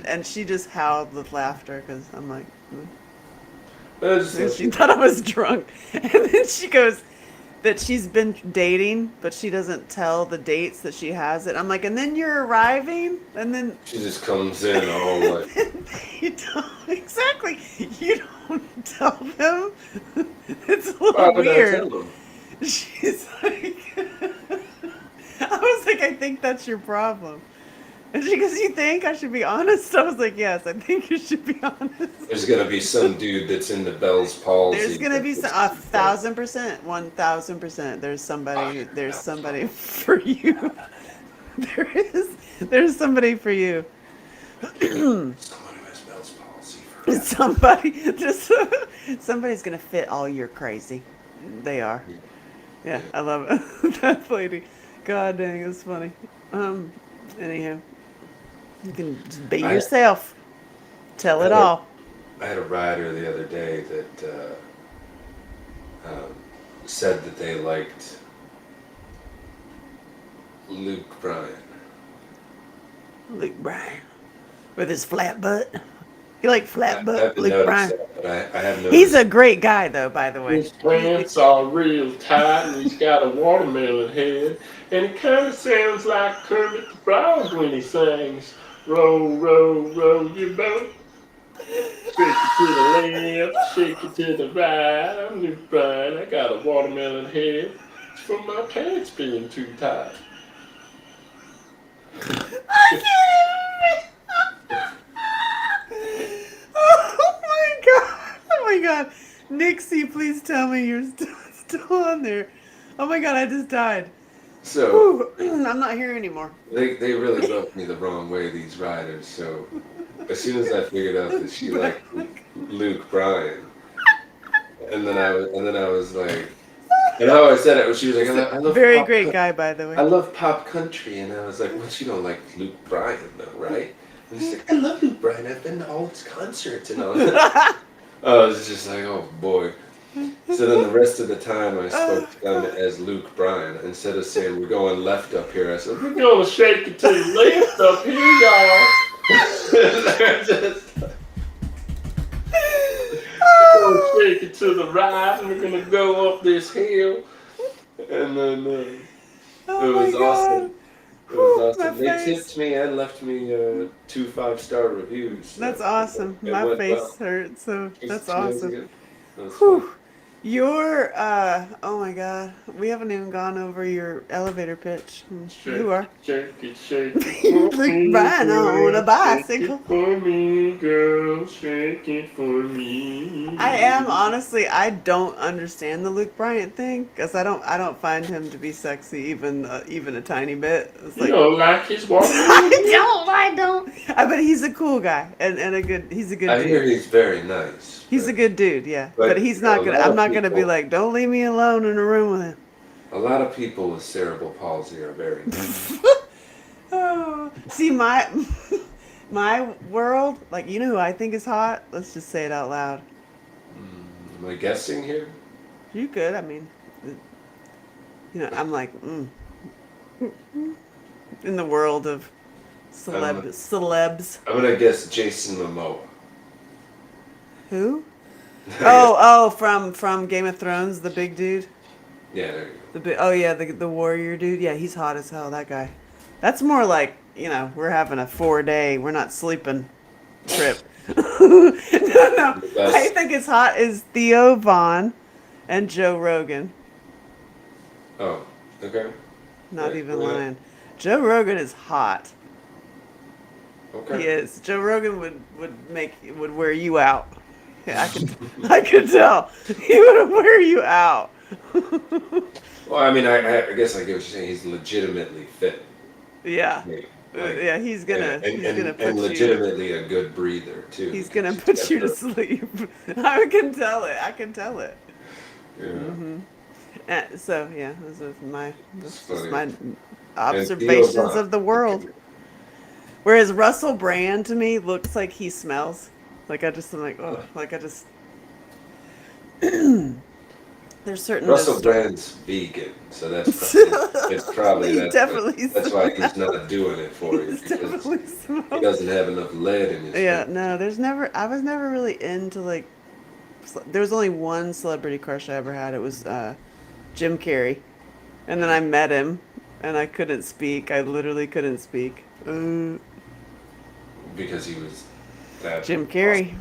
and she just howled with laughter because I'm like, and vaccinations. she thought I was drunk, and then she goes that she's been dating, but she doesn't tell the dates that she has it. I'm like, and then you're arriving, and then She just comes in all like, you don't exactly. You don't tell them. It's a why little would I weird. tell them? She's like, I was like, I think that's your problem. And she goes, "You think I should be honest?" I was like, "Yes, I think you should be honest." There's gonna be some dude that's into Bell's There's palsy gonna that be gets a too far. 1,000%, 1,000%. I There's have Bell's somebody palsy. for you. There is, there's somebody for you. Someone who has Bell's palsy for you. Just somebody's gonna fit all your crazy. They are. Yeah, Yeah. I love it. That lady. God dang, it's funny. Um, anyhow, you can just be I, yourself. Tell I it had a all. I had a rider the other day that um, said that they liked Luke Bryan. Luke Bryan with his flat butt. You like flat I butt, haven't Luke noticed Bryan? that, but I have He's a noticed. great guy, though. By the way, His pants are real tight and he's got a watermelon head. And it kind of sounds like Kermit the Frog when he sings, "Row, row, row your boat. Shake it to the left, shake it to the right. I'm Luke Bryan. I got a watermelon head. It's from my pants being too tight." I can't even. god. Nixie, please tell me you're still on there. Oh my god, I just died. So Whew. I'm not here anymore. they really rubbed me the wrong way, these riders. So as soon as I figured out that she liked Luke Bryan, and then I was like, and how I said it, she was like, I love Very pop, great guy, by the way. I love pop country, and I was like, well, you don't like Luke Bryan though, right? And she's like, I love Luke Bryan. I've been to all his concerts and all that. I was just like, oh boy. So then the rest of the time I spoke to them as Luke Bryan. Instead of saying we're going left up here, I said We're gonna shake it to the left up here, y'all. They're just we're gonna shake it to the right, and we're gonna go up this hill. And then Oh it my was god. awesome. it was Whew, awesome. my They face. tipped me and left me 2 5-star reviews. So That's awesome. it My went face well. hurts, so It was- that's it was awesome. good. It was fun. Whew. Your oh my god, we haven't even gone over your elevator pitch. You are. Shake it, shake it. You for look me, fine on a girl. bicycle. Shake it for me, girl. Shake it for me. I am honestly, I don't understand the Luke Bryant thing because I don't find him to be sexy even a tiny bit. It's You like don't like his walk. I don't. But he's a cool guy and he's a good I hear dude. he's very nice. He's a good dude, yeah. But, But he's you know, not a gonna. lot I'm of not gonna be people- like, don't leave me alone in a room with him. A lot of people with cerebral palsy are very nice. Oh, see my my world, like you know who I think is hot. Let's just say it out loud. Am I guessing here? You could. I mean, I'm like in the world of celebs. I'm gonna guess Jason Momoa. Who? Oh, from Game of Thrones, the big dude. Yeah, there you The big, oh yeah, the warrior dude. Yeah, he's hot as hell. That guy. That's more like we're having a 4-day, we're not sleeping trip. No. I think it's hot is Theo Vaughn and Joe Rogan. go. Oh, okay. Not Right, even yeah. lying. Joe Rogan is hot. Okay. He is. Joe Rogan would wear you out. Yeah, I could tell. He would wear you out. Well, I mean, I guess I get what you're saying. He's legitimately fit. Yeah. Like, Yeah, he's gonna put and you. legitimately a good breather too. He's gonna because put you to got sleep. I can tell it. I can tell it. the- Yeah. So yeah, those are that's just funny. my And observations Theo Von. of the world. Whereas Russell Brand to me looks like he smells. Like I'm like, oh, like I just. There's certain. Russell Brand's vegan, so it's probably He that. definitely That's why he's not doing it for you He's because definitely he smells. doesn't have enough lead in his. Yeah, food. no, I was never really into like. There was only one celebrity crush I ever had. It was Jim Carrey, and then I met him, and I couldn't speak. I literally couldn't speak. Because he was that. Jim Carrey.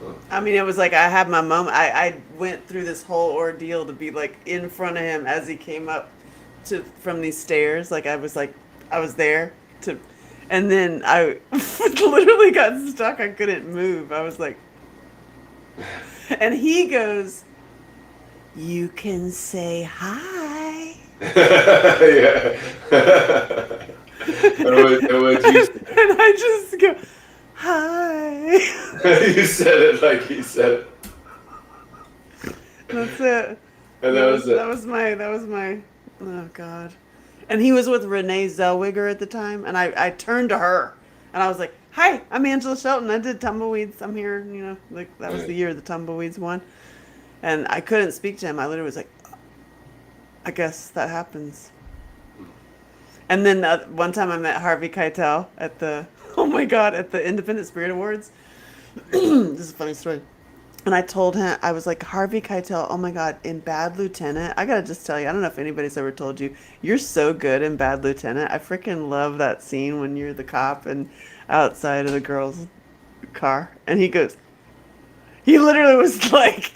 Awesome. I mean, it was like I had my moment. I went through this whole ordeal to be like in front of him as he came up from these stairs. Like I was there to, and then I literally got stuck. I couldn't move. I was like, and he goes, "You can say hi." Yeah. And what you And I just go, "Hi." you said it like he said it. That's it. And that was it. That was my. Oh God. And he was with Renee Zellweger at the time, and I turned to her, and I was like, "Hi, I'm Angela Shelton. I did Tumbleweeds. I'm here. Like that was the year the Tumbleweeds won." And I couldn't speak to him. I literally was like, "I guess that happens." And then one time I met Harvey Keitel at the at the Independent Spirit Awards. This is a funny story. And I told him, I was like, Harvey Keitel, oh my God, in Bad Lieutenant, I gotta just tell you, I don't know if anybody's ever told you, you're so good in Bad Lieutenant. I freaking love that scene when you're the cop and outside of the girl's car. And he literally was like,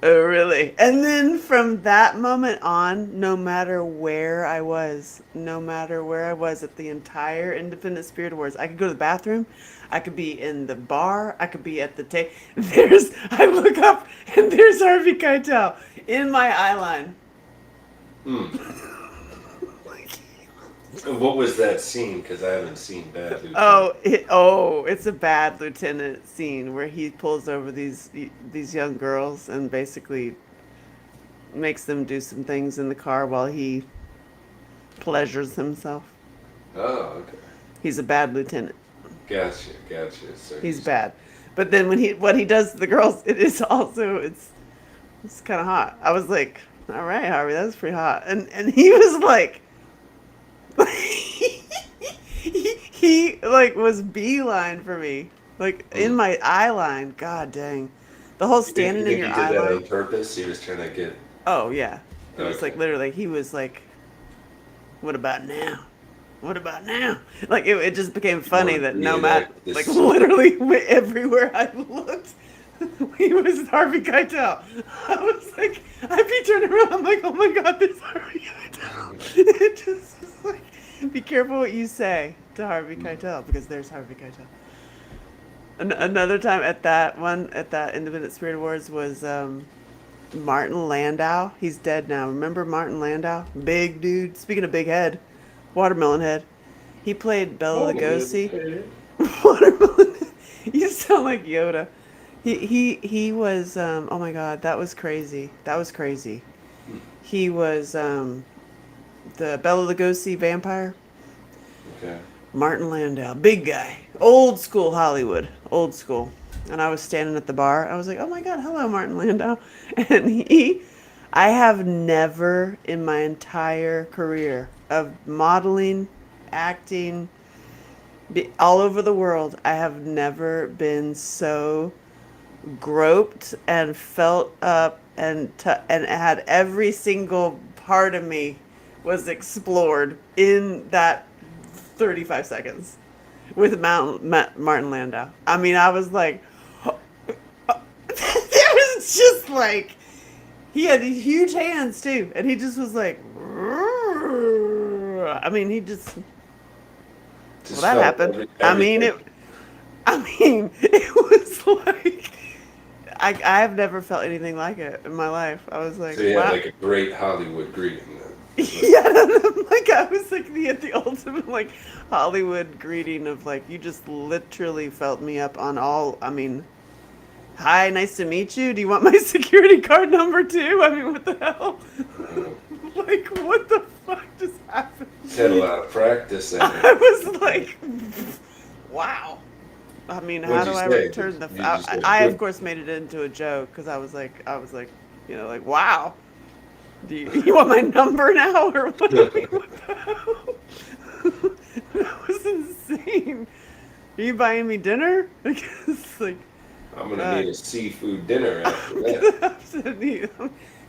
Oh, really? And then from that moment on, no matter where I was at the entire Independent Spirit Awards, I could go to the bathroom, I could be in the bar, I could be at the table. I look up and there's Harvey Keitel in my eye line. Hmm. And what was that scene? Because I haven't seen Bad Lieutenant. It's a Bad Lieutenant scene where he pulls over these young girls and basically makes them do some things in the car while he pleasures himself. Oh, okay. He's a bad lieutenant. Gotcha. So He's he's bad. But then what he does to the girls, it is also it's kind of hot. I was like, all right, Harvey, that's pretty hot. And he was like, he like was beeline for me, like in Hmm. my eye line. God dang, the whole You standing in think your he eye did that line. on purpose? He was trying to get. Oh yeah, it was like Okay. literally. He was like, what about now? What about now? Like it just became You funny want to that no matter, reenact like this? literally everywhere I looked, he was Harvey Keitel. I was like, I'd be turning around, I'm like, oh my god, this Harvey Keitel. It just was like, be careful what you say to Harvey Keitel because there's Harvey Keitel. Another time at that Independent Spirit Awards was Martin Landau. He's dead now. Remember Martin Landau? Big dude. Speaking of big head, watermelon head. He played Bela Watermelon Lugosi. head. Watermelon. You sound like Yoda. He was. Oh my God, that was crazy. That was crazy. He was the Bela Lugosi vampire. Okay. Martin Landau, big guy, old school Hollywood, old school. And I was standing at the bar. I was like, "Oh my God, hello, Martin Landau." And I have never in my entire career of modeling, acting, all over the world, I have never been so groped and felt up and had every single part of me was explored in that 35 seconds with Martin Landau. I mean, I was like, it was just like, he had these huge hands too, and he just was like, I mean, well, Just that felt happened. everything. I mean, it was like, I have never felt anything like it in my life. I was like, So you had wow. like a great Hollywood greeting then. Yeah, like I was like the ultimate like Hollywood greeting of like you just literally felt me up on all. I mean, hi, nice to meet you. Do you want my security card number too? I mean, what the hell? Uh, Like, what the fuck just happened? He's had a lot of practice at it. I was like, wow. I mean, how What'd do you I say? return the? You just went I of good. course made it into a joke because I was like, you know, like, wow. You want my number now or what? I mean, what the hell? That was insane. Are you buying me dinner? Because like, I'm gonna need God, a seafood dinner after I'm that. gonna have to need.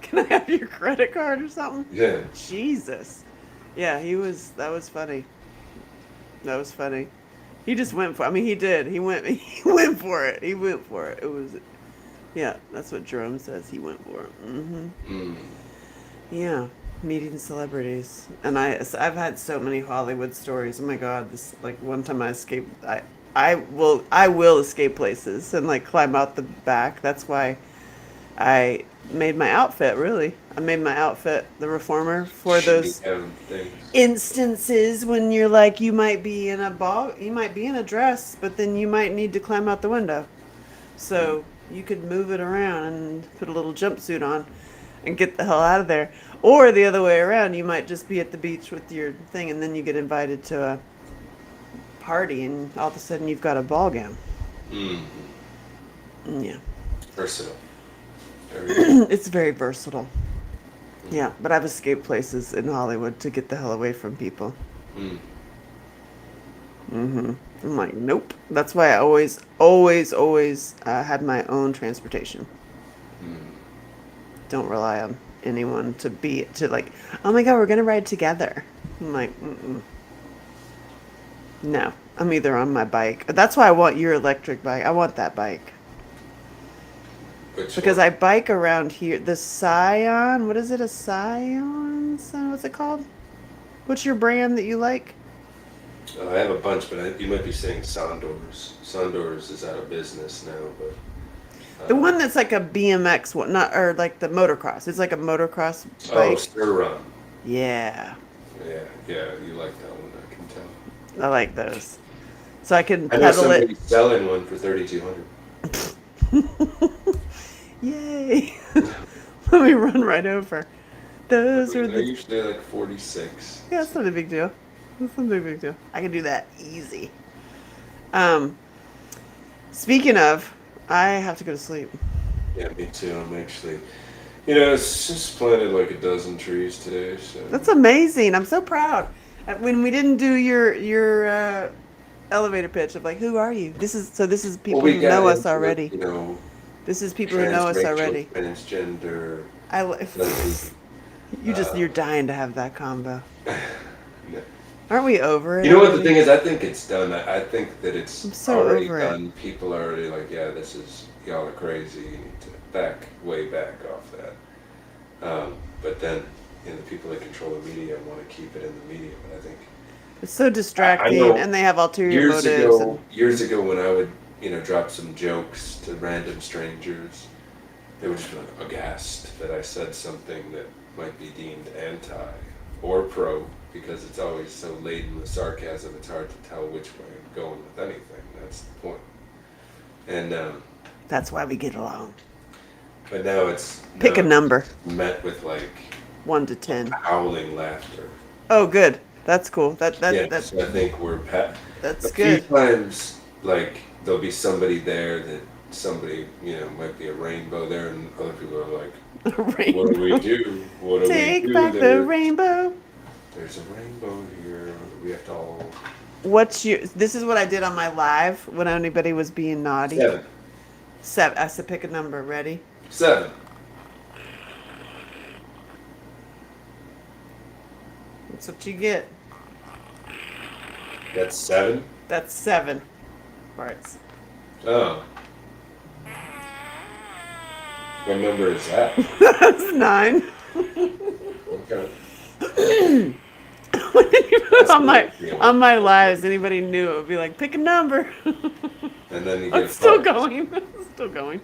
Can I have your credit card or something? Yeah. Jesus. Yeah, he was. That was funny. That was funny. He just went for. I mean, he did. He went. He went for it. He went for it. It was. Yeah, that's what Jerome says. He went for it. Hmm. Mm. Yeah, meeting celebrities, and I've had so many Hollywood stories. Oh my God, this like one time I escaped. I will escape places and like climb out the back. That's why I made my outfit. Really, I made my outfit the reformer for Shooting those down things. instances when you're like you might be in a dress, but then you might need to climb out the window. Mm. So you could move it around and put a little jumpsuit on and get the hell out of there. Or the other way around, you might just be at the beach with your thing and then you get invited to a party and all of a sudden you've got a ball gown. Mm. Yeah. Versatile. Very versatile. It's very versatile. Mm. Yeah, but I've escaped places in Hollywood to get the hell away from people. Mm. I'm like, nope. That's why I always had my own transportation. Mm. Don't rely on anyone to like, oh my God, we're gonna ride together. I'm like, mm-mm. No, I'm either on my bike. That's why I want your electric bike. I want that bike. Which because one? I bike around here. The Scion, what is it? A Scion? What's it called? What's your brand that you like? I have a bunch, but you might be saying Sondors. Sondors is out of business now, but The one that's like a BMX one, not or like the motocross. It's like a motocross oh, bike. Surron. Yeah, Yeah, yeah, you like that one, I can tell. I like those. So I can I know pedal it. somebody's selling one for 3,200. Yay! Let me run right over. Those are They're the. usually like 46. Yeah, that's not a big deal. That's not a big deal. I can do that easy. Um, Speaking of, I have to go to sleep. Yeah, me too. I'm actually, it's just planted like a dozen trees today, so. That's amazing. I'm so proud. When we didn't do your elevator pitch of like, who are you? This is Well, people we who got know us into it, already. This is people who know us transracial, already. transgender, I lesbian. you're dying to have that combo. No. Aren't we over it You know what the already? thing is? I think it's done. I think that it's I'm so already over it. done. People are already like, yeah, y'all are crazy. You need to way back off that. But then, the people that control the media want to keep it in the media. But I think It's so I distracting, know and they have ulterior motives. And years ago when I would, drop some jokes to random strangers, they would just be like aghast that I said something that might be deemed anti or pro, because it's always so laden with sarcasm, it's hard to tell which way I'm going with anything. That's the point. And that's why we get along. but now it's Pick a number, met with like 1 to 10. howling laughter. Oh, good. That's cool. Yeah, so I think we're a That's few good. times, like there'll be somebody there that somebody might be a rainbow there, and other people are like, what do we Rainbow. do? What do we Take do? back the rainbow. There's a rainbow here. We have to all This is what I did on my live when anybody was being naughty. 7. 7. I said pick a number. Ready? 7. That's what you get. That's 7. That's 7 parts. Oh, what number is that? That's 9. Okay. on my lives, anybody knew it would be like pick a number. And then you get It's still 5. going. It's still going.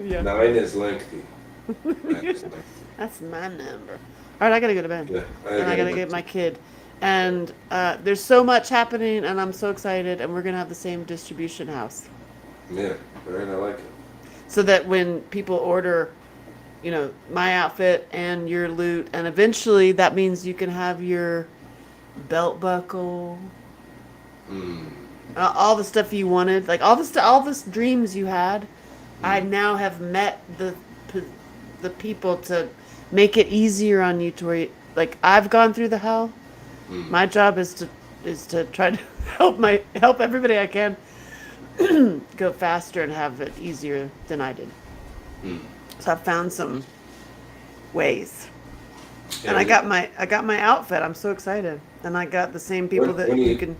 Yeah. 9 is lengthy. 9 is lengthy. That's my number. All right, I gotta go to bed. Yeah, And I gotta get my kid. And there's so much happening, and I'm so excited. And we're gonna have the same distribution house, Yeah, right. I like it. so that when people order, my outfit and your loot, and eventually that means you can have your belt buckle, Hmm. all the stuff you wanted, like all the dreams you had. I now have met the people to make it easier on you to where like I've gone through the hell. My job is to try to help everybody I can go faster and have it easier than I did. Hmm. So I found some ways. Yeah, And I got my outfit. I'm so excited. And I got the same people that you can.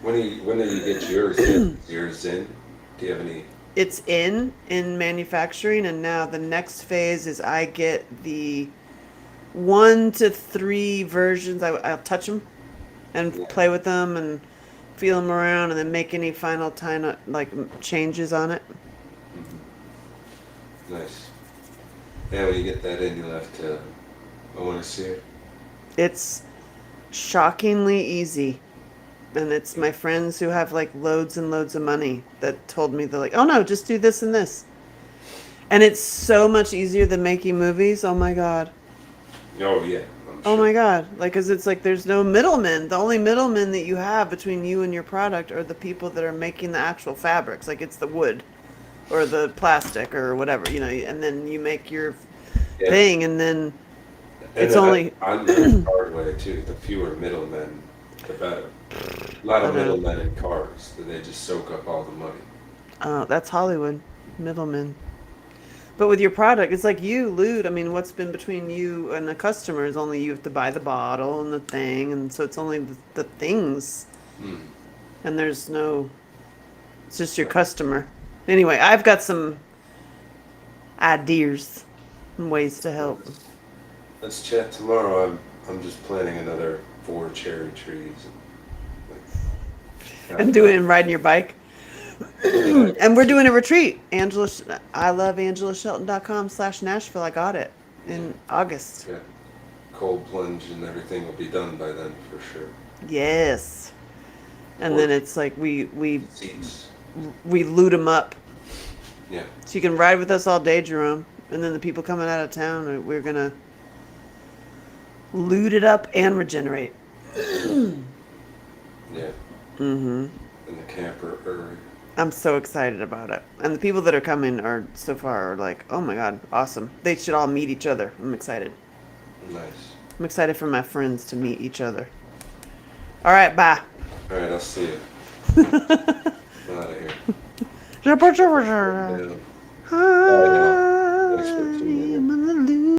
When do you get yours in? Yours in? Do you have any? It's in manufacturing, and now the next phase is I get the 1 to 3 versions. I'll touch them and Yeah. play with them and feel them around, and then make any final changes on it. Nice. Yeah, when you get that in, you'll have to. I want to see it. It's shockingly easy. And it's my friends who have like loads and loads of money that told me, they're like, oh no, just do this and this. And it's so much easier than making movies. Oh my God. Oh yeah. I'm Oh sure. my God. Like, cause it's like, there's no middlemen. The only middlemen that you have between you and your product are the people that are making the actual fabrics. Like it's the wood or the plastic or whatever, and then you make your Yeah. thing, and then And it's then only, I learned the hard way too. The fewer middlemen, the better. A lot of I know. middlemen in cars, that they just soak up all the money. That's Hollywood, middlemen. But with your product, it's like you, Lude. I mean, what's been between you and the customer is only you have to buy the bottle and the thing, and so it's only the things, Hmm. and there's no. It's just your customer. Anyway, I've got some ideas and ways to help. Let's chat tomorrow. I'm just planting another 4 cherry trees. And doing and riding your bike. And we're doing a retreat. I love AngelaShelton.com/Nashville. I got it in August. Yeah. Cold plunge and everything will be done by then for sure. Yes. And then it's like we Seats. loot them up. Yeah. So you can ride with us all day, Jerome. And then the people coming out of town, we're gonna loot it up and regenerate. Yeah. Mm-hmm. And the camper area. I'm so excited about it. And the people that are coming are so far are like, oh my God, awesome. They should all meet each other. I'm excited. Nice. I'm excited for my friends to meet each other. All right, bye. All right, I'll see you. I'm out of here. Hi, Thanks for tuning in.